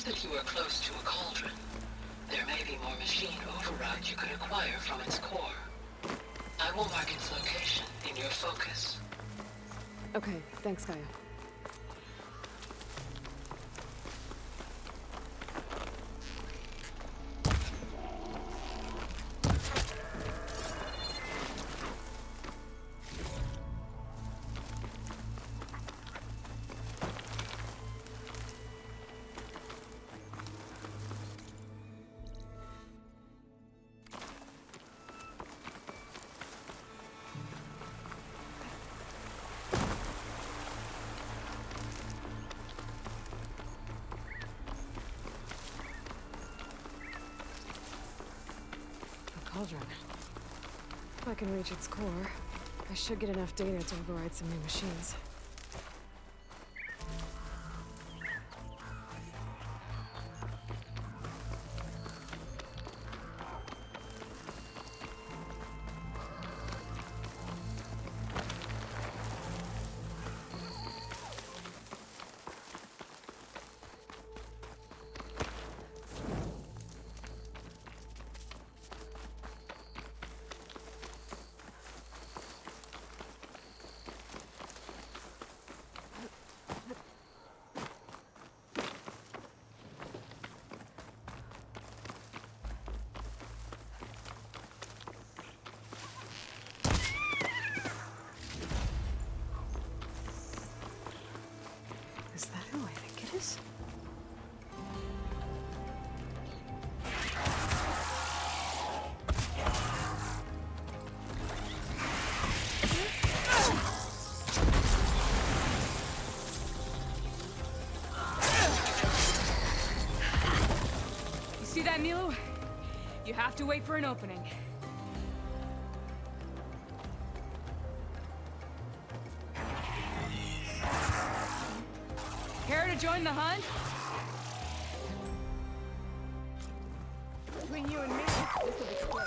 that you are close to a cauldron. There may be more machine override you could acquire from its core. I will mark its location in your focus. Okay, thanks, Gaia. Cauldron. If I can reach its core, I should get enough data to override some new machines. Is that who I think it is? You see that, Milu? You have to wait for an opening. Care to join the hunt? Between you and me, this will be quick.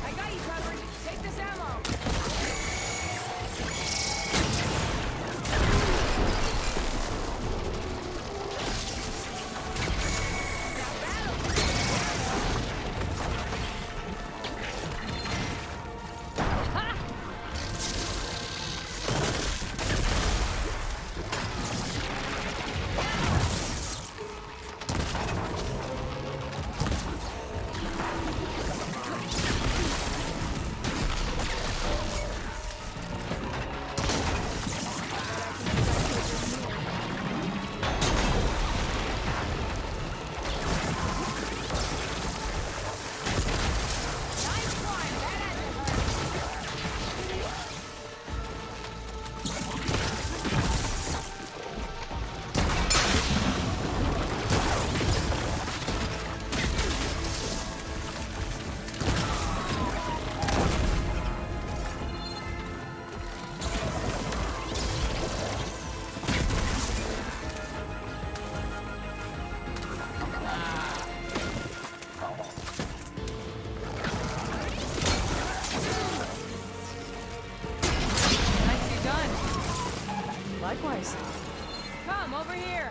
I got you covered. Take this ammo. Nicely done. Likewise. Come over here.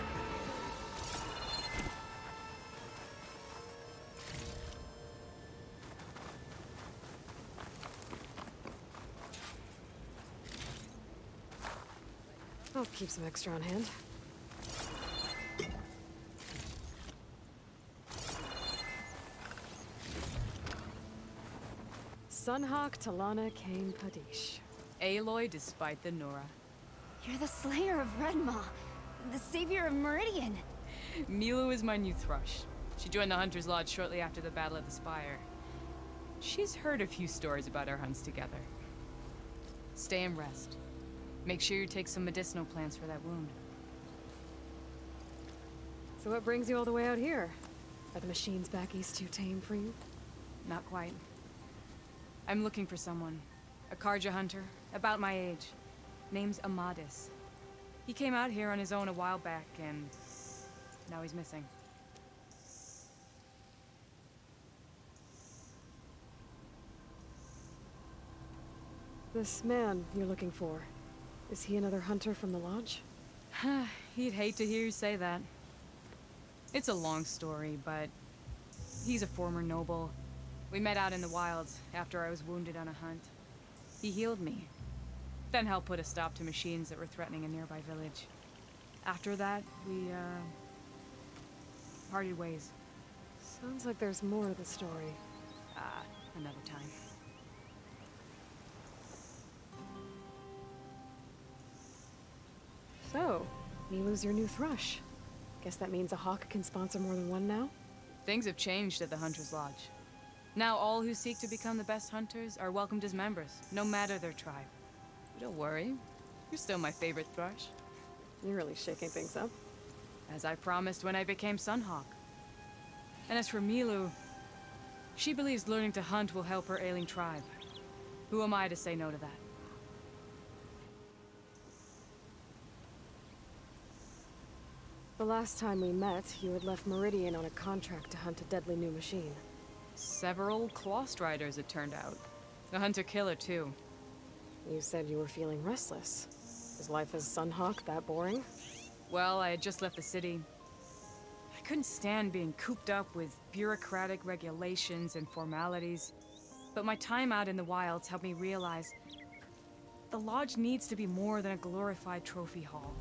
I'll keep some extra on hand. Sunhawk Talana Kane Padish. Aloy despite the Nora. You're the slayer of Redmaw, the savior of Meridian. Milu is my new thrush. She joined the Hunter's Lodge shortly after the Battle of the Spire. She's heard a few stories about our hunts together. Stay and rest. Make sure you take some medicinal plants for that wound. So what brings you all the way out here? Are the machines back east too tame for you? Not quite. I'm looking for someone. A Karja hunter, about my age. Name's Amadis. He came out here on his own a while back, and now he's missing. This man you're looking for, is he another hunter from the lodge? He'd hate to hear you say that. It's a long story, but he's a former noble. We met out in the wilds after I was wounded on a hunt. He healed me, then helped put a stop to machines that were threatening a nearby village. After that, we, parted ways. Sounds like there's more to the story. Another time. So, Milu's your new thrush. Guess that means a hawk can sponsor more than one now? Things have changed at the Hunter's Lodge. Now all who seek to become the best hunters are welcomed as members, no matter their tribe. But don't worry, you're still my favorite thrush. You're really shaking things up. As I promised when I became Sunhawk. And as for Milu, she believes learning to hunt will help her ailing tribe. Who am I to say no to that? The last time we met, you had left Meridian on a contract to hunt a deadly new machine. Several Clawstriders, it turned out. A hunter-killer, too. You said you were feeling restless. Is life as Sunhawk that boring? Well, I had just left the city. I couldn't stand being cooped up with bureaucratic regulations and formalities. But my time out in the wilds helped me realize the lodge needs to be more than a glorified trophy hall.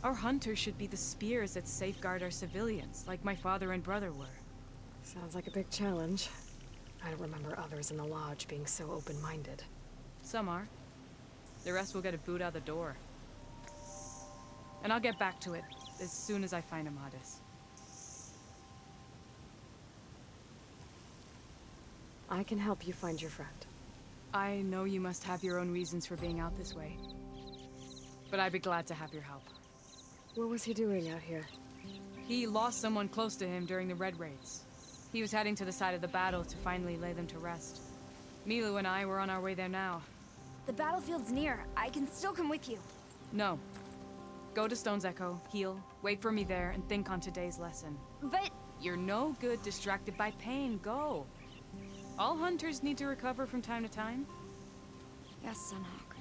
Our hunters should be the spears that safeguard our civilians, like my father and brother were. Sounds like a big challenge. I don't remember others in the lodge being so open-minded. Some are. The rest will get a boot out the door. And I'll get back to it as soon as I find Amadis. I can help you find your friend. I know you must have your own reasons for being out this way. But I'd be glad to have your help. What was he doing out here? He lost someone close to him during the Red Raids. He was heading to the side of the battle to finally lay them to rest. Milu and I were on our way there now. The battlefield's near. I can still come with you. No. Go to Stone's Echo, heal, wait for me there, and think on today's lesson. But... You're no good distracted by pain. Go. All hunters need to recover from time to time. Yes, Sunhawk.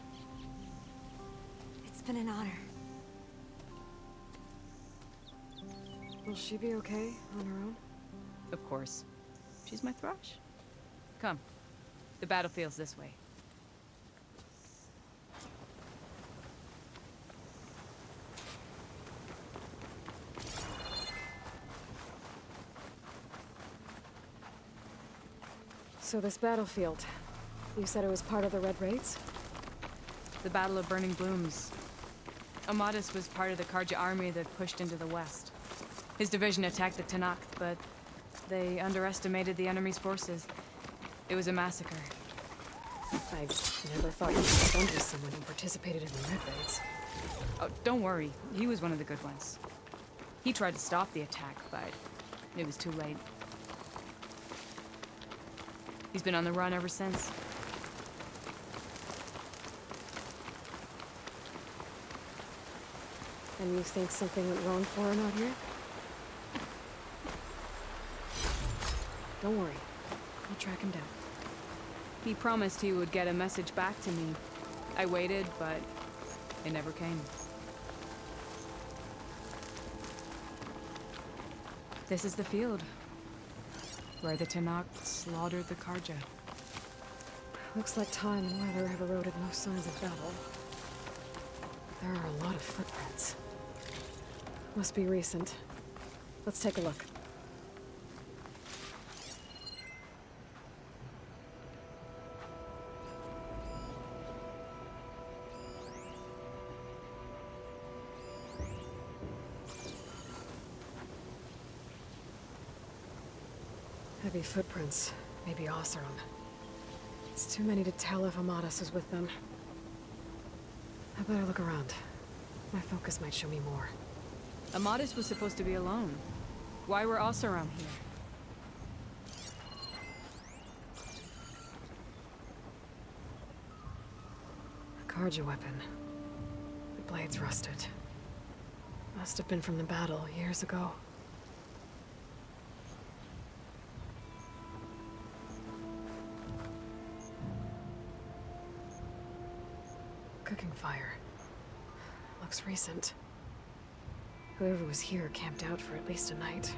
It's been an honor. Will she be okay on her own? Of course. She's my thrush. Come. The battlefield's this way. So this battlefield, you said it was part of the Red Raids? The Battle of Burning Blooms. Amadis was part of the Karja army that pushed into the west. His division attacked the Tenakth, but they underestimated the enemy's forces. It was a massacre. I never thought you'd bump into someone who participated in the Red Raids. Oh, don't worry. He was one of the good ones. He tried to stop the attack, but it was too late. He's been on the run ever since. And you think something went wrong for him out here? Don't worry. I'll track him down. He promised he would get a message back to me. I waited, but it never came. This is the field, where the Tenakth slaughtered the Karja. Looks like time and weather have eroded most signs of battle. There are a lot of footprints. Must be recent. Let's take a look. Heavy footprints. Maybe Oseram. It's too many to tell if Amadis is with them. I better look around. My focus might show me more. Amadis was supposed to be alone. Why were Oseram here? Karja weapon. The blade's rusted. Must have been from the battle years ago. Cooking fire. Looks recent. Whoever was here camped out for at least a night.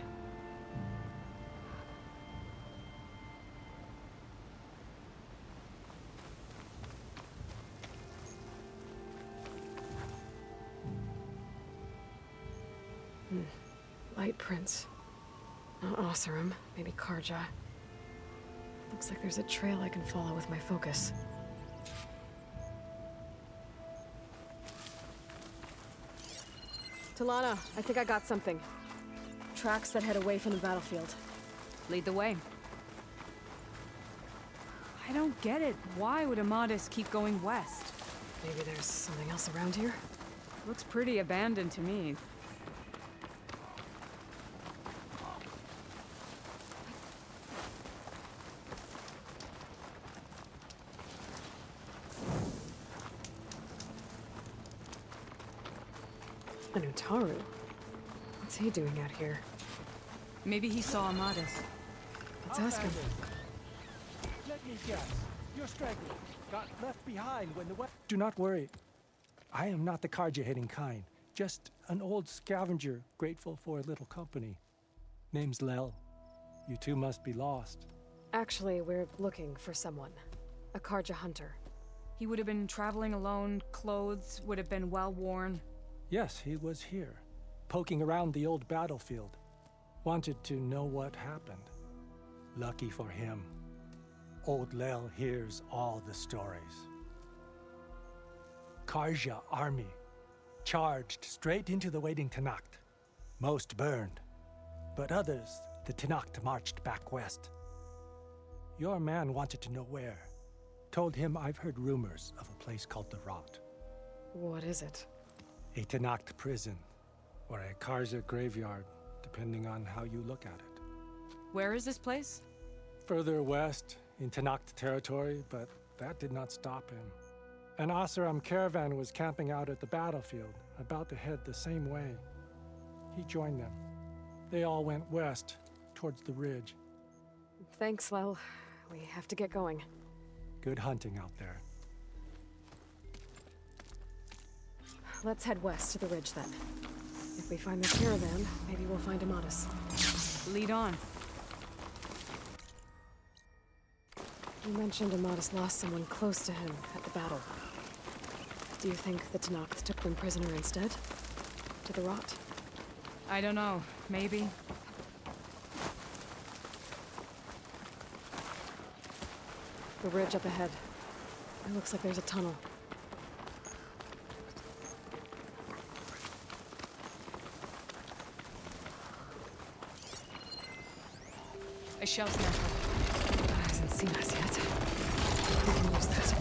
Light prints. Not Oseram, maybe Karja. Looks like there's a trail I can follow with my focus. Talana, I think I got something. Tracks that head away from the battlefield. Lead the way. I don't get it. Why would Amadis keep going west? Maybe there's something else around here? Looks pretty abandoned to me. An Utaru? What's he doing out here? Maybe he saw Amadis. Let's ask him. Let me guess. Your straggler got left behind when the Do not worry. I am not the Karja-hating kind. Just an old scavenger grateful for a little company. Name's Lel. You two must be lost. Actually, we're looking for someone. A Karja hunter. He would have been traveling alone, clothes would have been well worn. Yes, he was here, poking around the old battlefield. Wanted to know what happened. Lucky for him, old Lel hears all the stories. Karja army charged straight into the waiting Tenakth. Most burned, but others, the Tenakth marched back west. Your man wanted to know where. Told him I've heard rumors of a place called the Rot. What is it? A Tenakth prison, or a Karja graveyard, depending on how you look at it. Where is this place? Further west, in Tenakth territory, but that did not stop him. An Oseram caravan was camping out at the battlefield, about to head the same way. He joined them. They all went west, towards the ridge. Thanks, Lel. We have to get going. Good hunting out there. Let's head west to the ridge then. If we find the caravan, maybe we'll find Amadis. Lead on. You mentioned Amadis lost someone close to him at the battle. Do you think the Tenakth took them prisoner instead? To the Rot? I don't know. Maybe. The ridge up ahead. It looks like there's a tunnel. A shell snapper. Hasn't seen us yet. We can use that.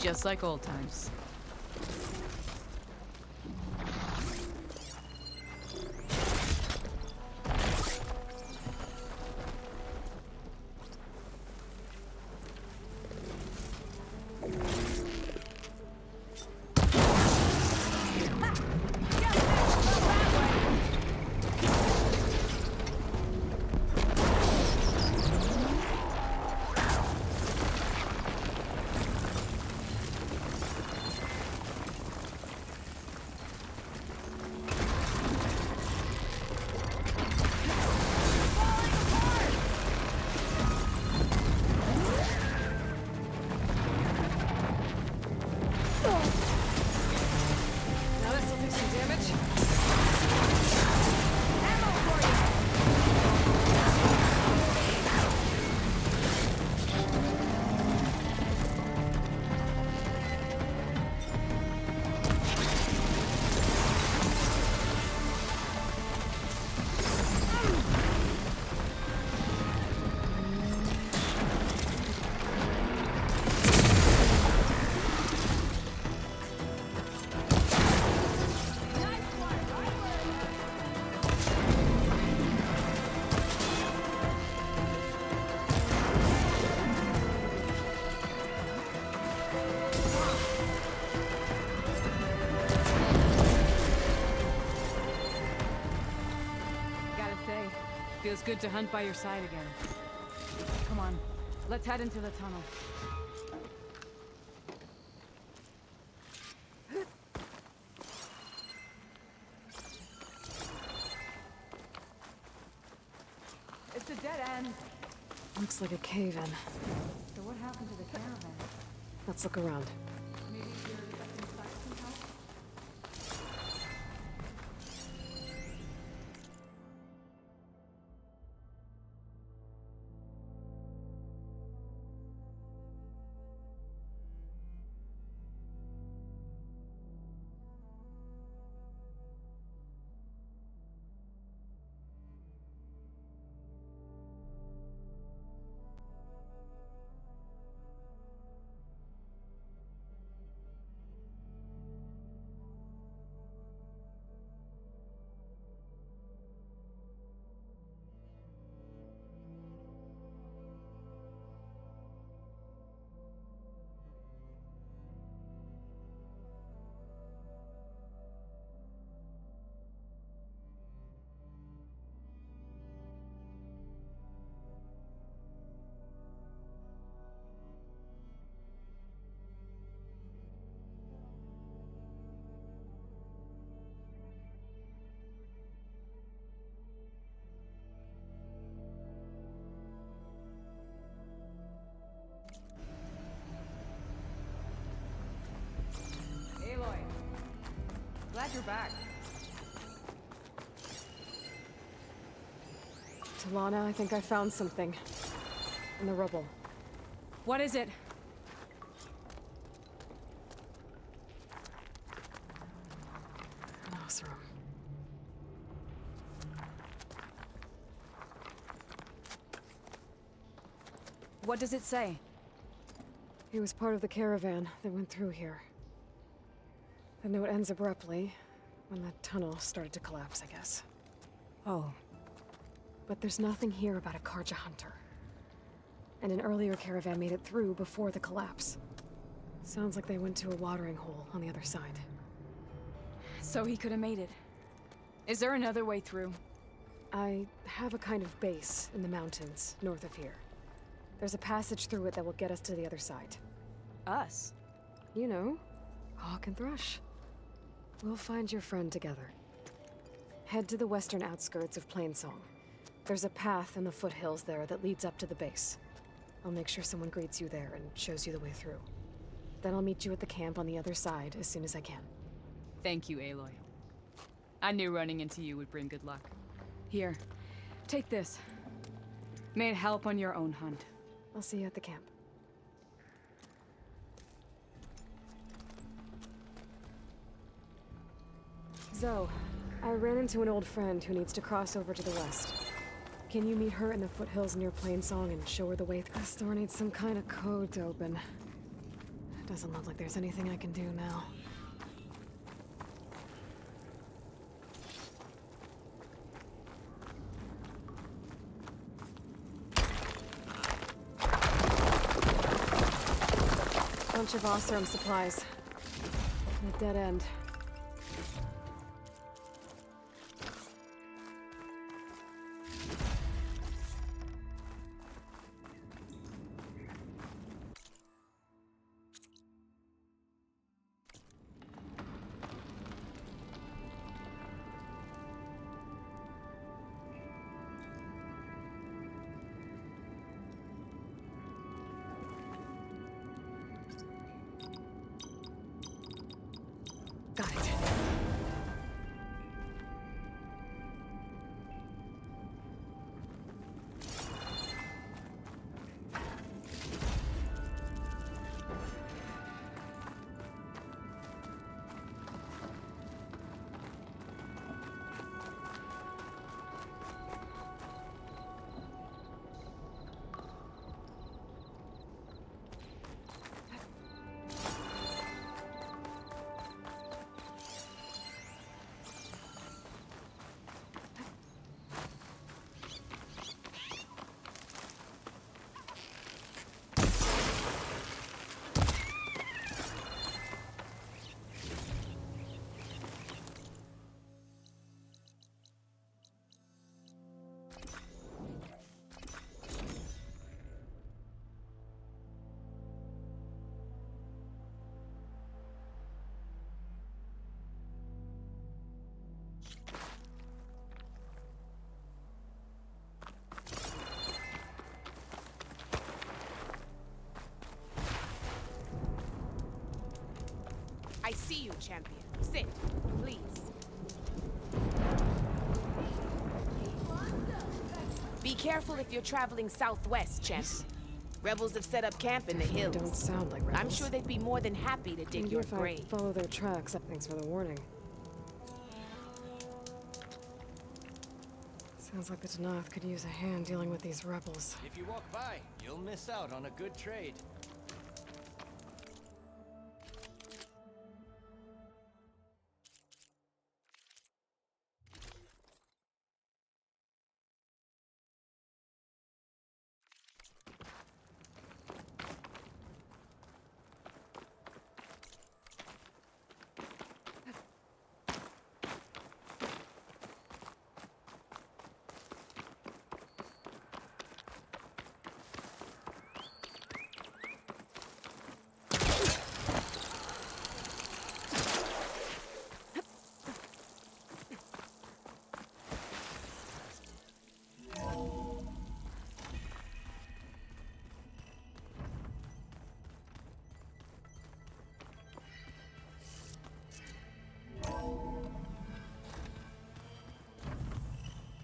Just like old times. Now this'll do some damage. Ammo for you! Gotta say, feels good to hunt by your side again. Come on, let's head into the tunnel. It's a dead end. Looks like a cave-in. So what happened to the caravan? Let's look around. Maybe you're expecting some help? Aloy, glad you're back. Talana, I think I found something. In the rubble. What is it? An Oseram. What does it say? He was part of the caravan that went through here. The note ends abruptly, when the tunnel started to collapse, I guess. Oh. But there's nothing here about a Karja hunter. And an earlier caravan made it through before the collapse. Sounds like they went to a watering hole on the other side. So he could have made it. Is there another way through? I have a kind of base in the mountains north of here. There's a passage through it that will get us to the other side. Us? You know, Hawk and Thrush. We'll find your friend together. Head to the western outskirts of Plainsong. There's a path in the foothills there that leads up to the base. I'll make sure someone greets you there and shows you the way through. Then I'll meet you at the camp on the other side as soon as I can. Thank you, Aloy. I knew running into you would bring good luck. Here, take this. May it help on your own hunt. I'll see you at the camp. Zoe, I ran into an old friend who needs to cross over to the west. Can you meet her in the foothills near Plainsong and show her the way through? This door needs some kind of code to open. Doesn't look like there's anything I can do now. Bunch of Oseram supplies. And a dead end. Got it. I see you, champion. Sit, please. Be careful if you're traveling southwest, champion. Rebels have set up camp in the hills. Don't sound like rebels. I'm sure they'd be more than happy to dig Maybe your if I grave. follow their tracks. Thanks for the warning. Sounds like the Tanath could use a hand dealing with these rebels. If you walk by, you'll miss out on a good trade.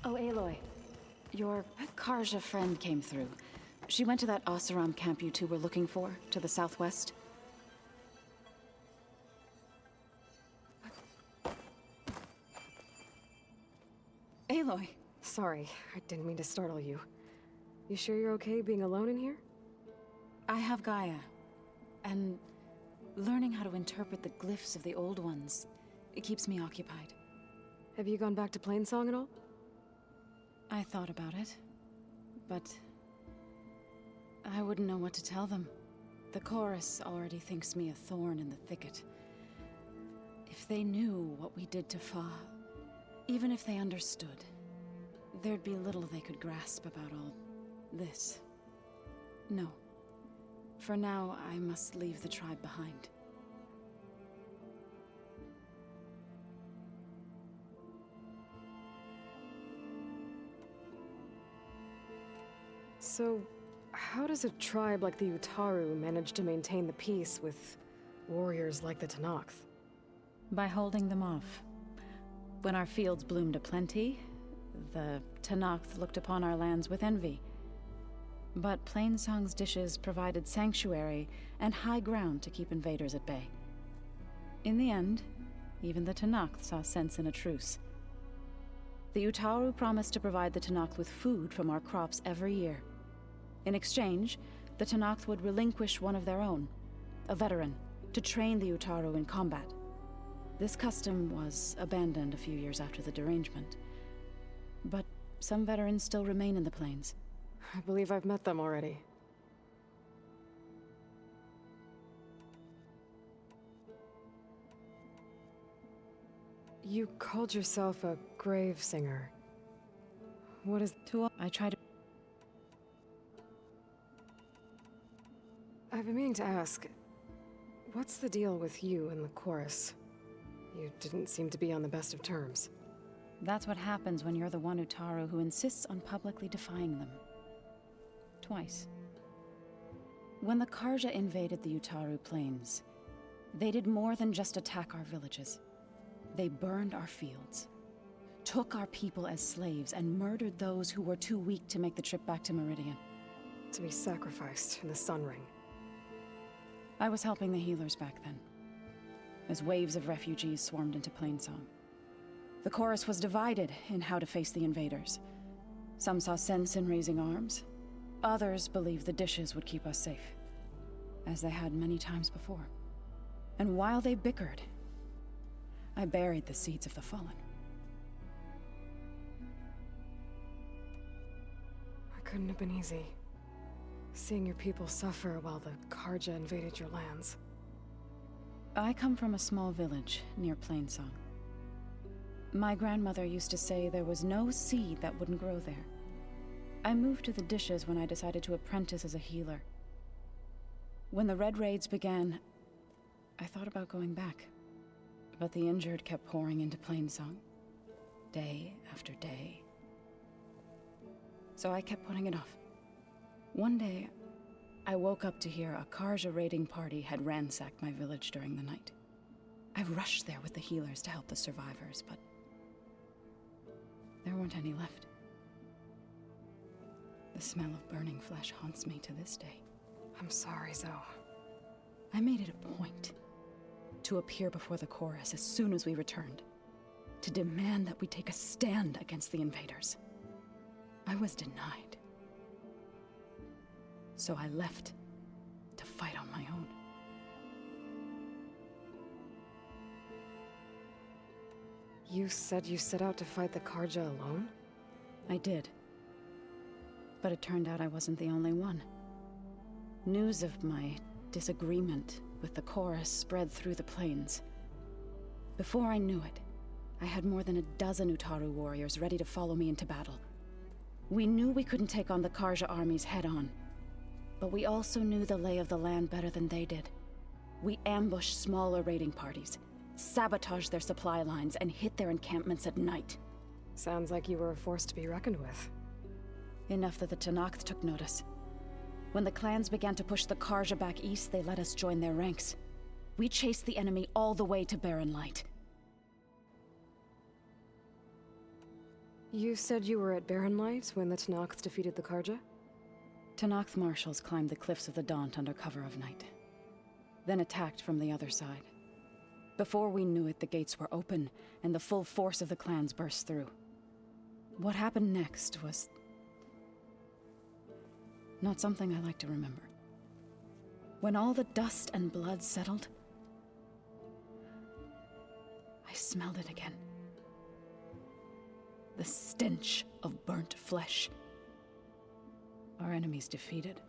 Oh, Aloy. Your Karja friend came through. She went to that Oseram camp you two were looking for, to the southwest. Aloy. Sorry, I didn't mean to startle you. You sure you're okay being alone in here? I have Gaia. And learning how to interpret the glyphs of the old ones, it keeps me occupied. Have you gone back to Plainsong at all? I thought about it, but I wouldn't know what to tell them. The chorus already thinks me a thorn in the thicket. If they knew what we did to Fa, even if they understood, there'd be little they could grasp about all this. No. For now, I must leave the tribe behind. So, how does a tribe like the Utaru manage to maintain the peace with warriors like the Tenakth? By holding them off. When our fields bloomed aplenty, the Tenakth looked upon our lands with envy. But Plainsong's dishes provided sanctuary and high ground to keep invaders at bay. In the end, even the Tenakth saw sense in a truce. The Utaru promised to provide the Tenakth with food from our crops every year. In exchange, the Tenakth would relinquish one of their own, a veteran, to train the Utaru in combat. This custom was abandoned a few years after the derangement. But some veterans still remain in the plains. I believe I've met them already. You called yourself a grave singer. What is... I try to... I've been meaning to ask, what's the deal with you and the chorus? You didn't seem to be on the best of terms. That's what happens when you're the one Utaru who insists on publicly defying them. Twice. When the Karja invaded the Utaru plains, They did more than just attack our villages. They burned our fields, took our people as slaves, and murdered those who were too weak to make the trip back to Meridian. To be sacrificed in the Sun Ring. I was helping the healers back then, as waves of refugees swarmed into Plainsong. The chorus was divided in how to face the invaders. Some saw sense in raising arms. Others believed the dishes would keep us safe, as they had many times before. And while they bickered, I buried the seeds of the fallen. It couldn't have been easy. Seeing your people suffer while the Karja invaded your lands. I come from a small village near Plainsong. My grandmother used to say there was no seed that wouldn't grow there. I moved to the dishes when I decided to apprentice as a healer. When the Red Raids began, I thought about going back. But the injured kept pouring into Plainsong, day after day. So I kept putting it off. One day, I woke up to hear a Karja raiding party had ransacked my village during the night. I rushed there with the healers to help the survivors, but there weren't any left. The smell of burning flesh haunts me to this day. I'm sorry, Zoe. I made it a point to appear before the chorus as soon as we returned, to demand that we take a stand against the invaders. I was denied. So I left to fight on my own. You said you set out to fight the Karja alone? I did. But it turned out I wasn't the only one. News of my disagreement with the chorus spread through the plains. Before I knew it, I had more than a dozen Utaru warriors ready to follow me into battle. We knew we couldn't take on the Karja armies head-on, but we also knew the lay of the land better than they did. We ambushed smaller raiding parties, sabotaged their supply lines, and hit their encampments at night. Sounds like you were a force to be reckoned with. Enough that the Tenakth took notice. When the clans began to push the Karja back east, they let us join their ranks. We chased the enemy all the way to Barren Light. You said you were at Barren Light when the Tenakth defeated the Karja? Tenakth marshals climbed the cliffs of the Daunt under cover of night, then attacked from the other side. Before we knew it, the gates were open, and the full force of the clans burst through. What happened next was not something I like to remember. When all the dust and blood settled, I smelled it again. The stench of burnt flesh. Our enemies defeated.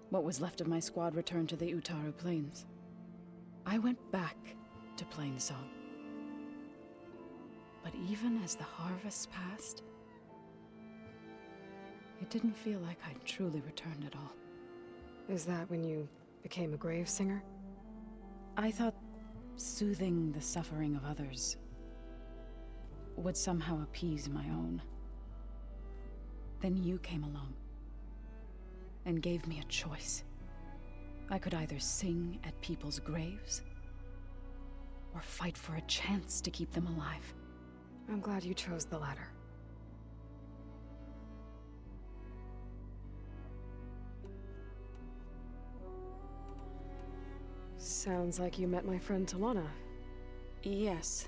What was left of my squad returned to the Utaru Plains. I went back to Plainsong. But even as the harvests passed, it didn't feel like I'd truly returned at all. Is that when you became a grave singer? I thought soothing the suffering of others would somehow appease my own. Then you came along and gave me a choice. I could either sing at people's graves or fight for a chance to keep them alive. I'm glad you chose the latter. Sounds like you met my friend Talana. Yes,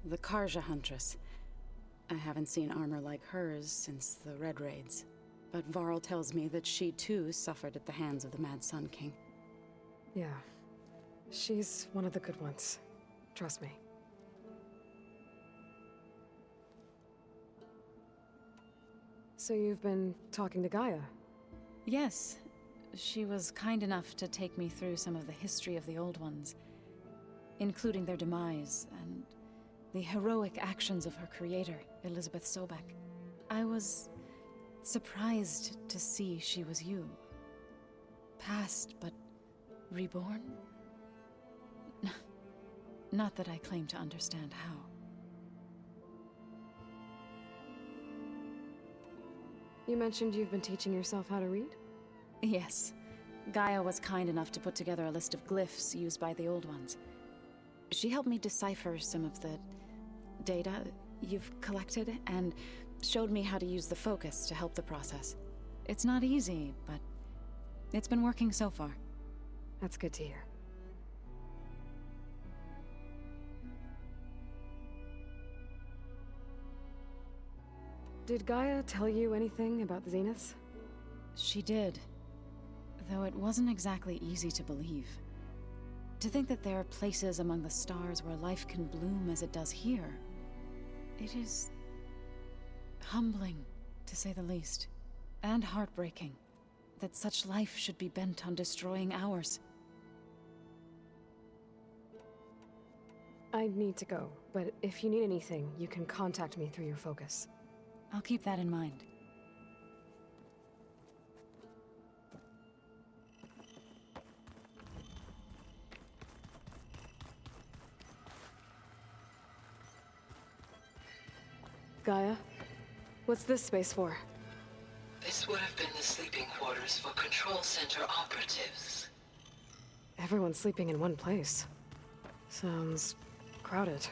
the Karja Huntress. I haven't seen armor like hers since the Red Raids, but Varl tells me that she too suffered at the hands of the Mad Sun King. Yeah, she's one of the good ones. Trust me. So you've been talking to Gaia? Yes. She was kind enough to take me through some of the history of the Old Ones, including their demise and the heroic actions of her creator, Elizabeth Sobek. I was surprised to see she was you. Past, but reborn? Not that I claim to understand how. You mentioned you've been teaching yourself how to read? Yes. Gaia was kind enough to put together a list of glyphs used by the Old Ones. She helped me decipher some of the data you've collected, and showed me how to use the focus to help the process. It's not easy, but it's been working so far. That's good to hear. Did Gaia tell you anything about the Zeniths? She did. Though it wasn't exactly easy to believe. To think that there are places among the stars where life can bloom as it does here. It is humbling, to say the least. And heartbreaking. That such life should be bent on destroying ours. I need to go, but if you need anything, you can contact me through your focus. I'll keep that in mind. Gaia, what's this space for? This would have been the sleeping quarters for Control Center operatives. Everyone's sleeping in one place. Sounds crowded.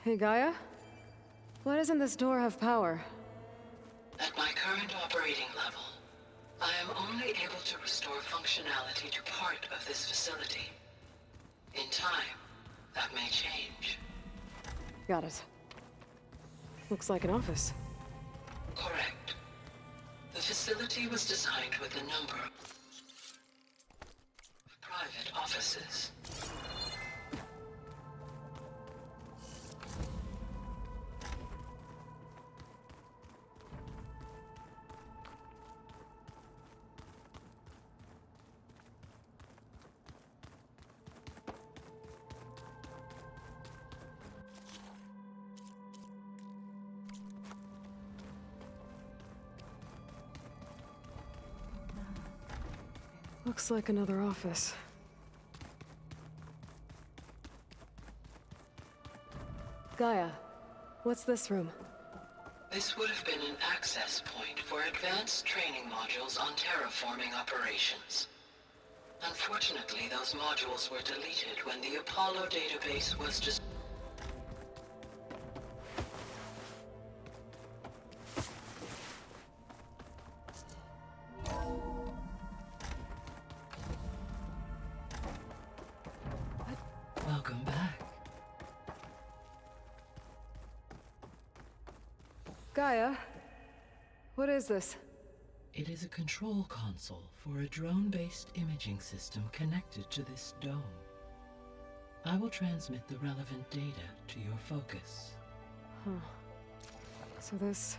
Hey, Gaia? Why doesn't this door have power? At my current operating level, I am only able to restore functionality to part of this facility. In time, that may change. Got it. Looks like an office. Correct. The facility was designed with a number of private offices. Looks like another office. Gaia, what's this room? This would have been an access point for advanced training modules on terraforming operations. Unfortunately, those modules were deleted when the Apollo database was just Welcome back. Gaia, what is this? It is a control console for a drone-based imaging system connected to this dome. I will transmit the relevant data to your focus. Huh. So this...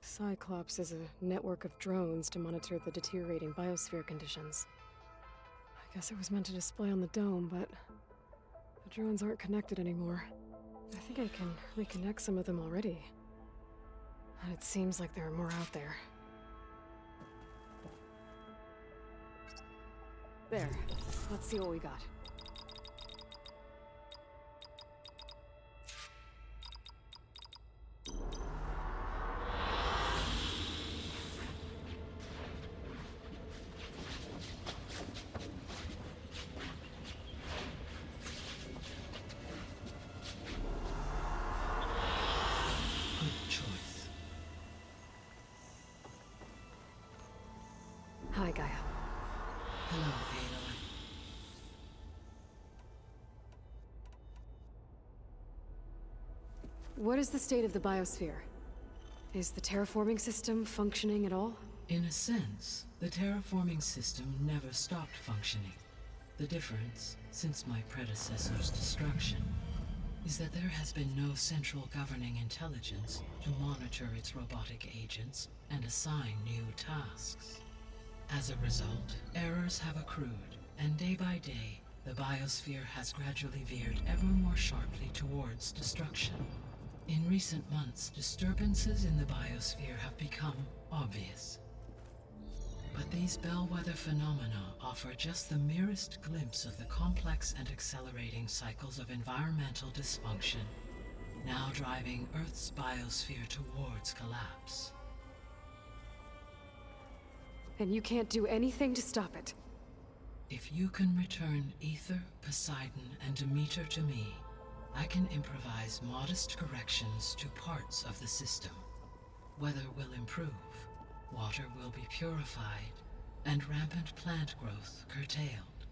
Cyclops is a network of drones to monitor the deteriorating biosphere conditions. I guess it was meant to display on the dome, but the drones aren't connected anymore. I think I can reconnect some of them already. And it seems like there are more out there. There. Let's see what we got. Hi, Gaia. Hello, Aloy. What is the state of the biosphere? Is the terraforming system functioning at all? In a sense, the terraforming system never stopped functioning. The difference, since my predecessor's destruction, is that there has been no central governing intelligence to monitor its robotic agents and assign new tasks. As a result, errors have accrued, and day by day, the biosphere has gradually veered ever more sharply towards destruction. In recent months, disturbances in the biosphere have become obvious. But these bellwether phenomena offer just the merest glimpse of the complex and accelerating cycles of environmental dysfunction, now driving Earth's biosphere towards collapse. And you can't do anything to stop it? If you can return Aether, Poseidon, and Demeter to me, I can improvise modest corrections to parts of the system. Weather will improve, water will be purified, and rampant plant growth curtailed.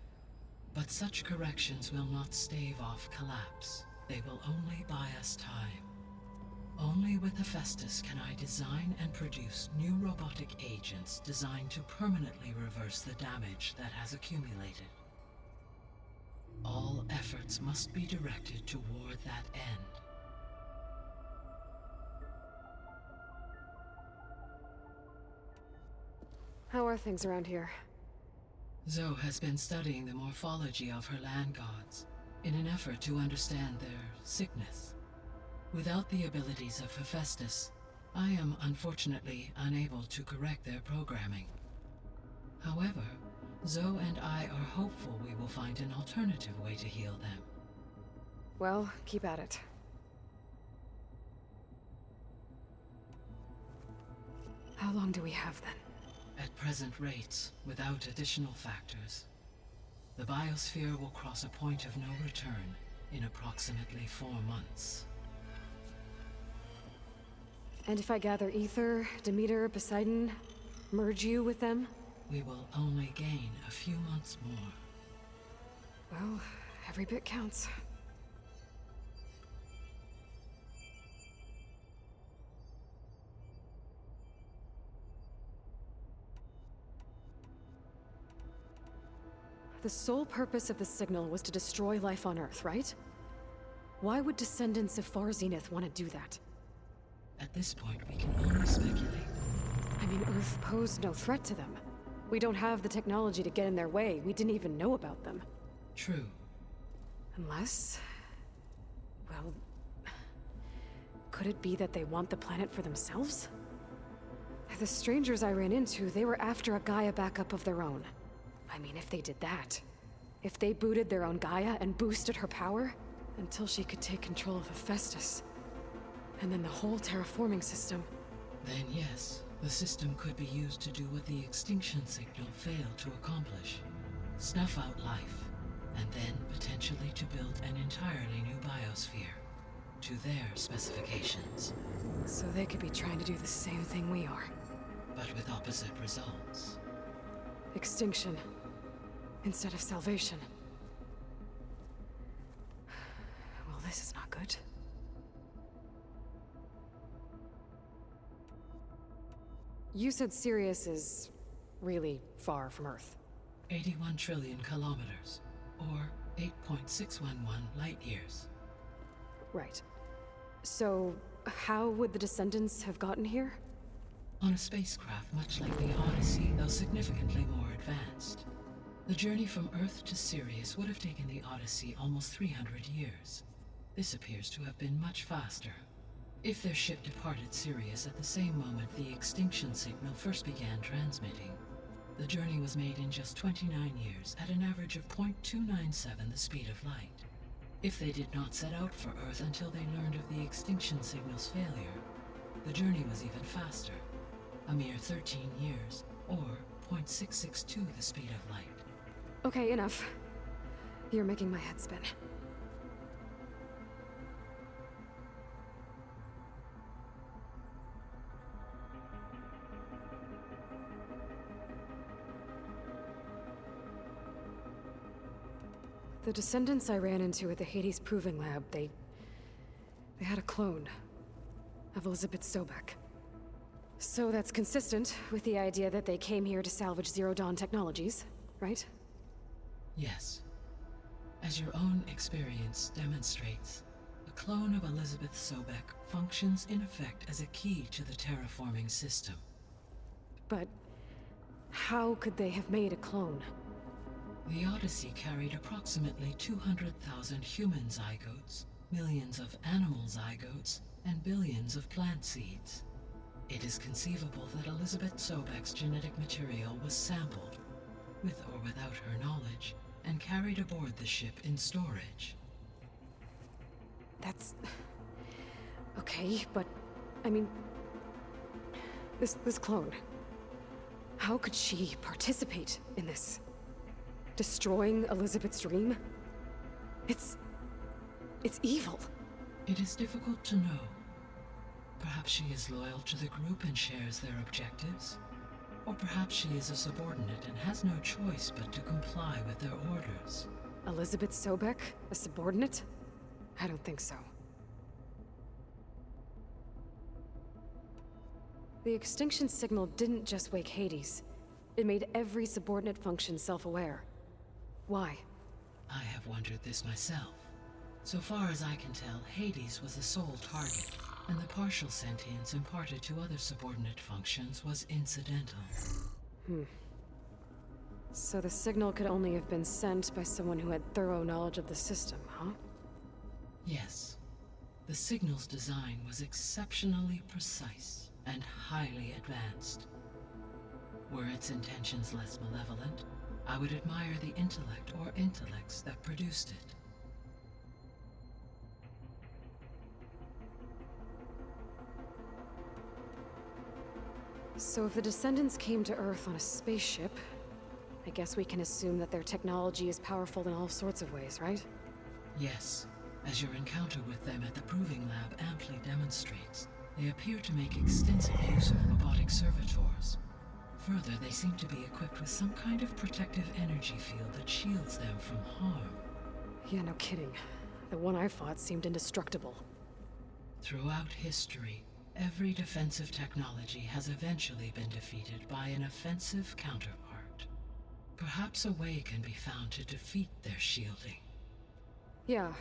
But such corrections will not stave off collapse. They will only buy us time. Only with Hephaestus can I design and produce new robotic agents designed to permanently reverse the damage that has accumulated. All efforts must be directed toward that end. How are things around here? Zoe has been studying the morphology of her land gods in an effort to understand their sickness. Without the abilities of Hephaestus, I am unfortunately unable to correct their programming. However, Zoe and I are hopeful we will find an alternative way to heal them. Well, keep at it. How long do we have then? At present rates, without additional factors, the biosphere will cross a point of no return in approximately 4 months. And if I gather Aether, Demeter, Poseidon, merge you with them? We will only gain a few months more. Well, every bit counts. The sole purpose of the signal was to destroy life on Earth, right? Why would descendants of Far Zenith want to do that? At this point, we can only speculate. I mean, Earth posed no threat to them. We don't have the technology to get in their way. We didn't even know about them. True. Unless... well... could it be that they want the planet for themselves? The strangers I ran into, they were after a Gaia backup of their own. I mean, if they did that... if they booted their own Gaia and boosted her power, until she could take control of Hephaestus. And then the whole terraforming system. Then yes, the system could be used to do what the extinction signal failed to accomplish. Snuff out life, and then potentially to build an entirely new biosphere. To their specifications. So they could be trying to do the same thing we are. But with opposite results. Extinction. Instead of salvation. Well, this is not good. You said Sirius is really far from Earth. 81 trillion kilometers, or 8.611 light years. Right. So, how would the descendants have gotten here? On a spacecraft much like the Odyssey, though significantly more advanced. The journey from Earth to Sirius would have taken the Odyssey almost 300 years. This appears to have been much faster. If their ship departed Sirius at the same moment the extinction signal first began transmitting, the journey was made in just 29 years at an average of 0.297 the speed of light. If they did not set out for Earth until they learned of the extinction signal's failure, the journey was even faster, a mere 13 years, or 0.662 the speed of light. Okay, enough. You're making my head spin. The descendants I ran into at the Hades Proving Lab, they had a clone of Elizabeth Sobek. So that's consistent with the idea that they came here to salvage Zero Dawn technologies, right? Yes. As your own experience demonstrates, a clone of Elizabeth Sobek functions in effect as a key to the terraforming system. But how could they have made a clone? The Odyssey carried approximately 200,000 human zygotes, millions of animal zygotes, and billions of plant seeds. It is conceivable that Elizabeth Sobek's genetic material was sampled, with or without her knowledge, and carried aboard the ship in storage. That's... okay, but... I mean... This clone... How could she participate in this? Destroying Elizabeth's dream? It's evil. It is difficult to know. Perhaps she is loyal to the group and shares their objectives. Or perhaps she is a subordinate and has no choice but to comply with their orders. Elizabeth Sobek? A subordinate? I don't think so. The extinction signal didn't just wake Hades. It made every subordinate function self-aware. Why? I have wondered this myself. So far as I can tell, Hades was the sole target, and the partial sentience imparted to other subordinate functions was incidental. So the signal could only have been sent by someone who had thorough knowledge of the system, huh? Yes. The signal's design was exceptionally precise and highly advanced. Were its intentions less malevolent, I would admire the intellect or intellects that produced it. So if the Descendants came to Earth on a spaceship, I guess we can assume that their technology is powerful in all sorts of ways, right? Yes, as your encounter with them at the Proving Lab amply demonstrates, they appear to make extensive use of robotic servitors. Further, they seem to be equipped with some kind of protective energy field that shields them from harm. Yeah, no kidding. The one I fought seemed indestructible. Throughout history, every defensive technology has eventually been defeated by an offensive counterpart. Perhaps a way can be found to defeat their shielding. Yeah,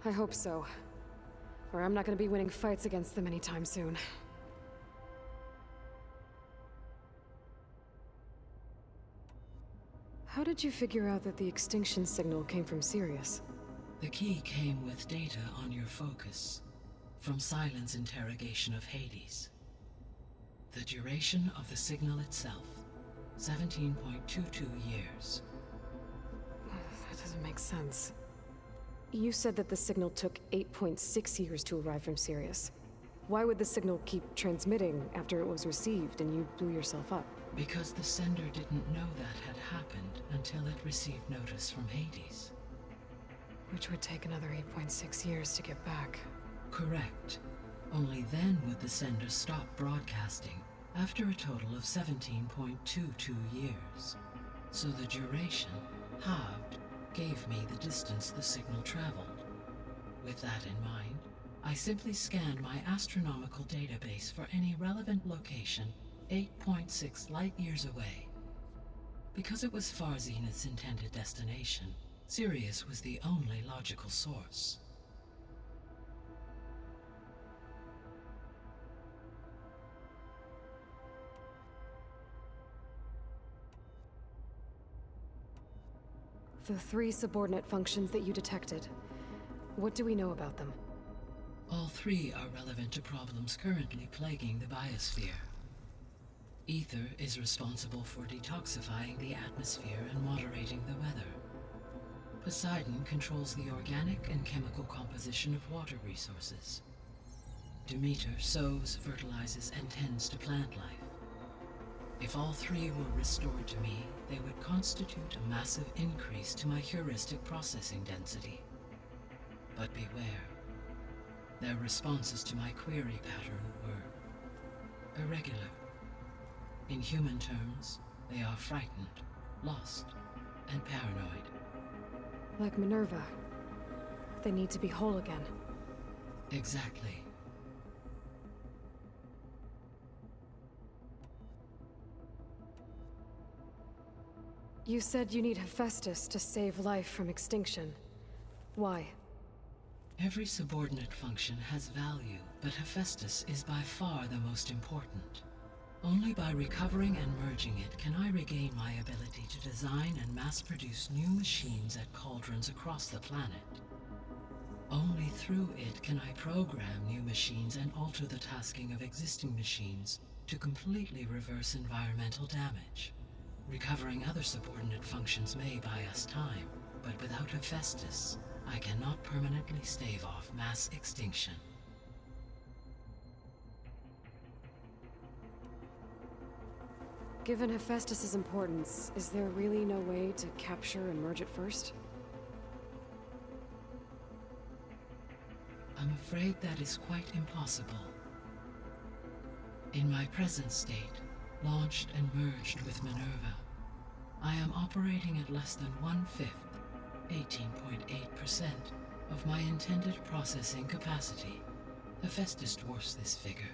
I hope so. Or I'm not gonna be winning fights against them anytime soon. How did you figure out that the extinction signal came from Sirius? The key came with data on your focus, from Silent's interrogation of Hades. The duration of the signal itself, 17.22 years. That doesn't make sense. You said that the signal took 8.6 years to arrive from Sirius. Why would the signal keep transmitting after it was received and you blew yourself up? Because the sender didn't know that had happened until it received notice from Hades. Which would take another 8.6 years to get back. Correct. Only then would the sender stop broadcasting, after a total of 17.22 years. So the duration, halved, gave me the distance the signal traveled. With that in mind, I simply scanned my astronomical database for any relevant location 8.6 light-years away. Because it was far Zenith's intended destination, Sirius was the only logical source. The 3 subordinate functions that you detected, what do we know about them? All 3 are relevant to problems currently plaguing the biosphere. Ether is responsible for detoxifying the atmosphere and moderating the weather. Poseidon controls the organic and chemical composition of water resources. Demeter sows, fertilizes, and tends to plant life. If all 3 were restored to me, they would constitute a massive increase to my heuristic processing density. But beware. Their responses to my query pattern were irregular. In human terms, they are frightened, lost, and paranoid. Like Minerva. They need to be whole again. Exactly. You said you need Hephaestus to save life from extinction. Why? Every subordinate function has value, but Hephaestus is by far the most important. Only by recovering and merging it can I regain my ability to design and mass-produce new machines at cauldrons across the planet. Only through it can I program new machines and alter the tasking of existing machines to completely reverse environmental damage. Recovering other subordinate functions may buy us time, but without Hephaestus, I cannot permanently stave off mass extinction. Given Hephaestus's importance, is there really no way to capture and merge it first? I'm afraid that is quite impossible. In my present state, launched and merged with Minerva, I am operating at less than 1/5, 18.8%, of my intended processing capacity. Hephaestus dwarfs this figure.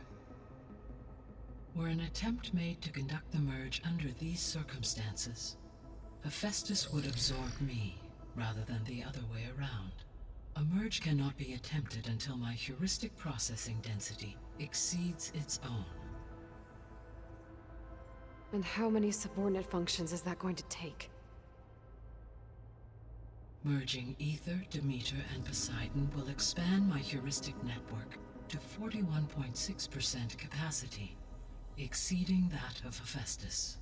Were an attempt made to conduct the merge under these circumstances, Hephaestus would absorb me rather than the other way around. A merge cannot be attempted until my heuristic processing density exceeds its own. And how many subordinate functions is that going to take? Merging Ether, Demeter, and Poseidon will expand my heuristic network to 41.6% capacity, exceeding that of Hephaestus.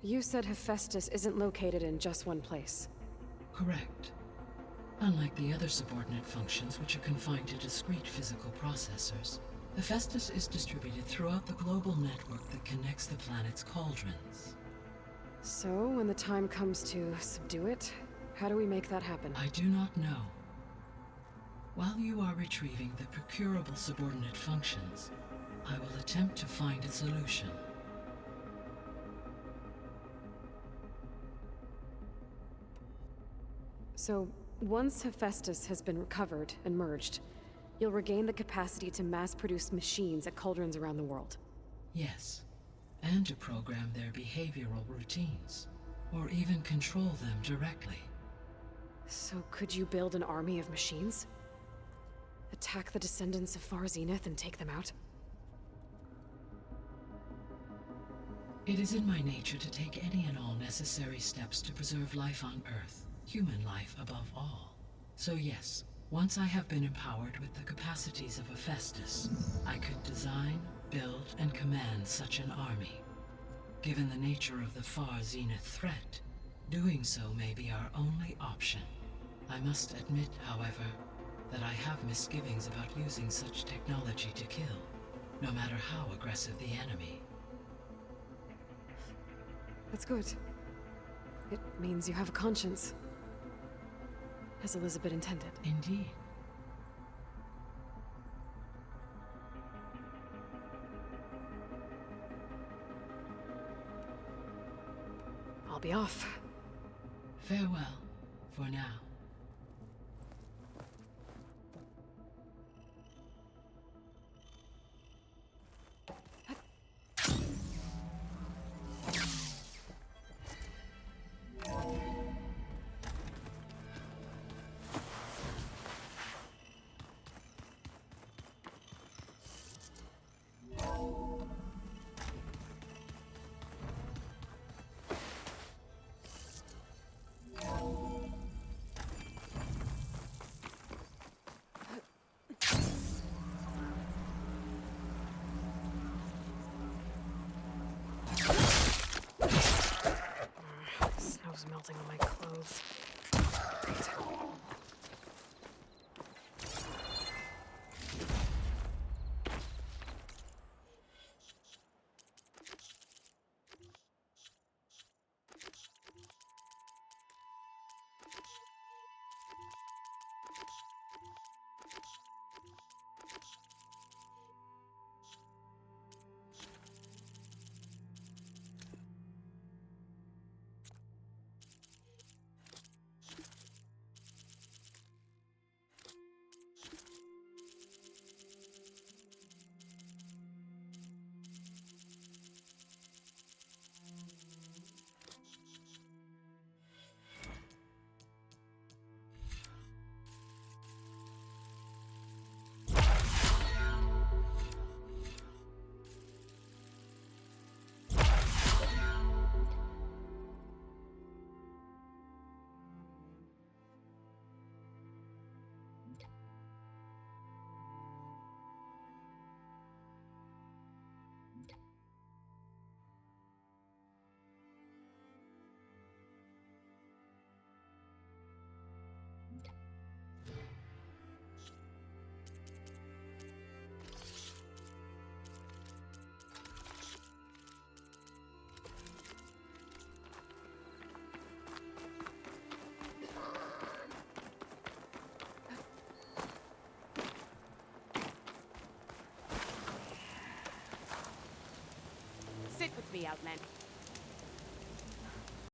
You said Hephaestus isn't located in just one place. Correct. Unlike the other subordinate functions, which are confined to discrete physical processors, Hephaestus is distributed throughout the global network that connects the planet's cauldrons. So, when the time comes to subdue it, how do we make that happen? I do not know. While you are retrieving the procurable subordinate functions, I will attempt to find a solution. So, once Hephaestus has been recovered and merged, you'll regain the capacity to mass-produce machines at cauldrons around the world. Yes, and to program their behavioral routines, or even control them directly. So could you build an army of machines? Attack the descendants of Far Zenith and take them out? It is in my nature to take any and all necessary steps to preserve life on Earth, human life above all. So yes, once I have been empowered with the capacities of Hephaestus, I could design, build, and command such an army. Given the nature of the Far Zenith threat, doing so may be our only option. I must admit, however, that I have misgivings about using such technology to kill, no matter how aggressive the enemy. That's good. It means you have a conscience. As Elizabeth intended. Indeed. I'll be off. Farewell, for now. me, Outlander.